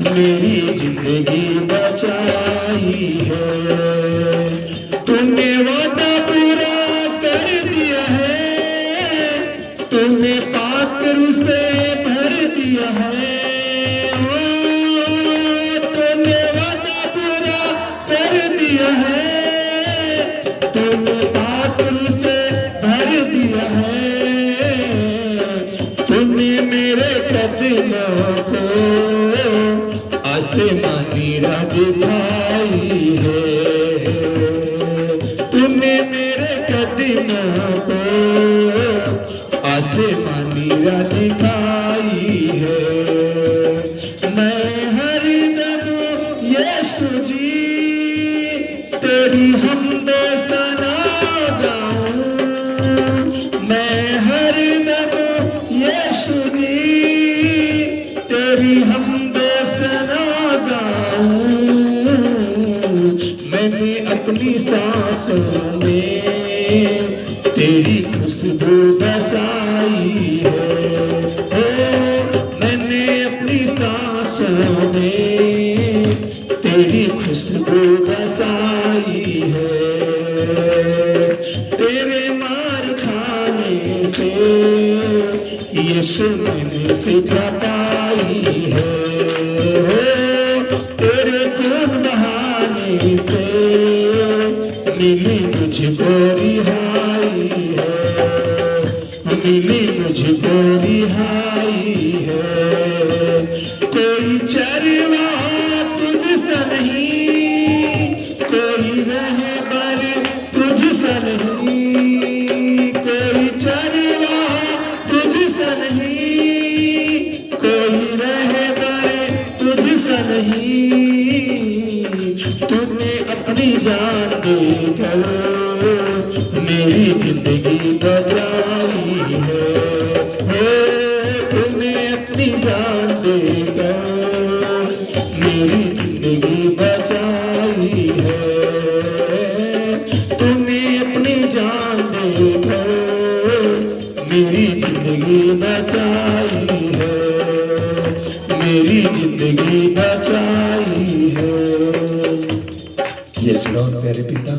मेरी जिंदगी बचाई है। तुमने वादा पूरा कर दिया है, तुमने पाक से भर दिया है। ओ, तुमने वादा पूरा कर दिया है, तुमने पाक से भर दिया है। तुमने मेरे कदमों को आसमानी राह दिखाई है, तुमने मेरे कदमों को आसमानी राह दिखाई है। मैं हरदम यीशु जी तेरी हमदो सना गाऊं, मैं हरदम यीशु जी तेरी हमदो सना गाऊं। मैंने अपनी सांसों में तेरी खुशबू बसाई है, मैंने अपनी सांसों में तेरी खुशबू बसाई है। तेरे मार खाने से यीशु मैंने सीखा पाई है, तेरे खून बहाने से मिली मुझको रिहाई है, मिली मुझको रिहाई है। कोई चरवा तुझसा नहीं, कोई रहबर तुझसा नहीं, कोई चरवा तुझसा नहीं, कोई रहबर तुझसा नहीं। तुमने अपनी जान देकर मेरी जिंदगी बचाई है, तुमने अपनी जान देकर मेरी जिंदगी बचाई है। तुमने अपनी जान देकर मेरी जिंदगी बचाई है, मेरी जिंदगी बचाई है। यस लॉर्ड प्यारे पिता,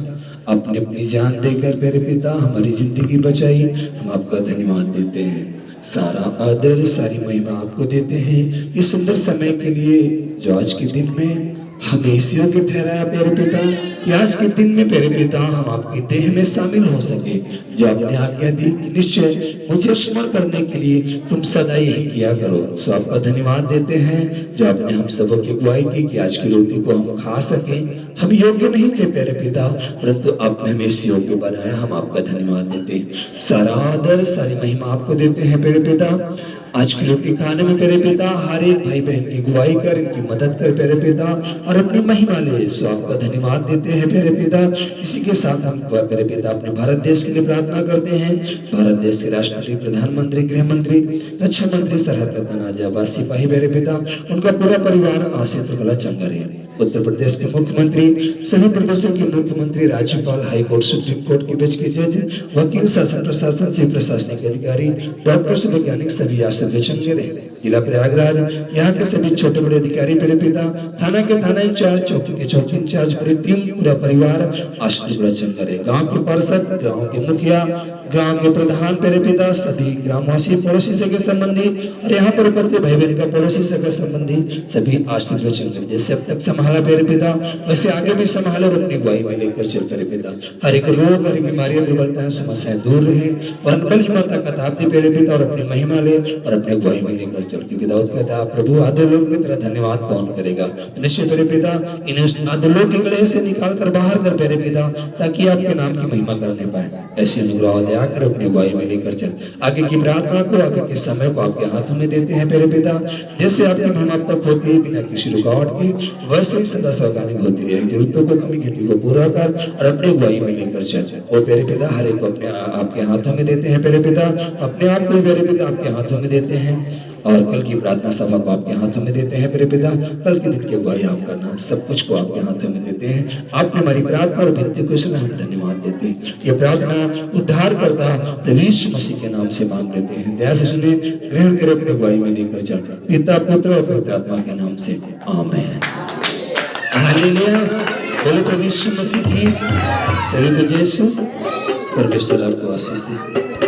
आपने अपनी जान देकर प्यारे पिता हमारी जिंदगी बचाई, हम आपका धन्यवाद देते हैं। सारा आदर सारी महिमा आपको देते हैं इस सुंदर समय के लिए जो आज के दिन में हमें इस योग्य ठहराया प्यारे पिता कि आज के दिन में प्यारे पिता हम आपकी देह में शामिल हो सके। जो आपने आज्ञा दी कि निश्चय मुझे स्मरण करने के लिए तुम सदा यही किया करो, सो आपका धन्यवाद देते हैं जो आपने हम सबों की अगुवाई की कि आज की रोटी को हम खा सके। हम योग्य नहीं थे प्यारे पिता, परंतु आपने हमें इस योग्य बनाया, हम आपका धन्यवाद देते हैं। सारा आदर सारी महिमा आपको देते हैं प्यारे पिता। आज की रोटी खाने में प्यारे पिता हर एक भाई बहन की अगुवाई कर, इनकी मदद कर प्यारे पिता और अपनी महिमा ले, सो आपका धन्यवाद देते हैं प्यारे पिता। इसी के साथ हम प्यारे पिता अपने भारत देश के लिए प्रार्थना करते हैं। भारत देश के राष्ट्रपति, प्रधानमंत्री, गृह मंत्री, रक्षा मंत्री, सरहद पर तैनात जाबाज सिपाही प्यारे पिता, उनका पूरा परिवार आशीष भला चंगा रहे। उत्तर प्रदेश के मुख्यमंत्री, सभी प्रदेशों के मुख्यमंत्री, राज्यपाल, हाई कोर्ट, सुप्रीम कोर्ट के बेंच के जज, वकील, शासन प्रशासन से प्रशासनिक अधिकारी, डॉक्टर्स, वैज्ञानिक सभी आश्रय चंगे रहे। जिला प्रयागराज, यहाँ के सभी छोटे बड़े अधिकारी मेरे पिता, थाना के थाना इंचार्ज, चौकी के चौकी इंचार्ज, पूरी टीम, पूरा परिवार आश्रय चंगा रहे। गाँव के पार्षद, गाँव के मुखिया, ग्राम के प्रधान प्यारे पिता, सभी ग्रामवासी, पड़ोसी सगे संबंधी और यहाँ पर उपस्थित भाई बहन का पड़ोसी सगे संबंधी सभी आश्रित वचन कर, जैसे अब तक संभाला प्यारे पिता वैसे आगे भी संभालो और अपनी अगुवाई में लेकर चल प्यारे पिता। हर एक रोग, हर एक बीमारियां, दुर्बलताएं, समस्याएं दूर रहे और बल हिम्मत ताकत आप दे प्यारे पिता और अपनी महिमा ले और अपनी अगुवाई में लेकर चल। क्योंकि दाऊद कहता प्रभु आधे लोग में तेरा धन्यवाद कौन करेगा। तो निश्चय प्यारे पिता इन्हें आधे लोग के गले से निकाल कर बाहर कर प्यारे पिता, ताकि आपके नाम की महिमा करने पाए। ऐसी अनुग्रह दया कर अपनी अगुवाई में लेकर चल। आगे की प्रार्थना को, आगे के समय को आपके हाथों में देते हैं प्यारे पिता। जैसे आपकी महिमा अब तक होती है बिना किसी रुकावट के, वैसे ही सदा सौगानी होती रहे। जरूरतों को, कमी घटी को पूरा कर और अपनी अगुवाई में लेकर चल। और प्यारे पिता हर एक को अपने आपके हाथों में देते हैं प्यारे पिता, अपने आप को प्यारे पिता आपके हाथों में देते हैं और कल की प्रार्थना सभा को आपके हाथों में देते हैं प्यारे पिता। कल के दिन की अगुवाई आप करना, सब कुछ को आपके हाथों में देते हैं। आपने हमारी प्रार्थना और विनती को सुना, हम धन्यवाद देते हैं। ये प्रार्थना उद्धार करता प्रभु यीशु मसीह के नाम से मांग लेते हैं। दया से सुने, ग्रहण करे, अपने अगुवाई में लेकर चल। पिता, पुत्र और पवित्र आत्मा के नाम से आमीन। हालेलुया। बोलो प्रभु यीशु मसीह की। सभी को जय यीशु। परमेश्वर आपको आशीष दे।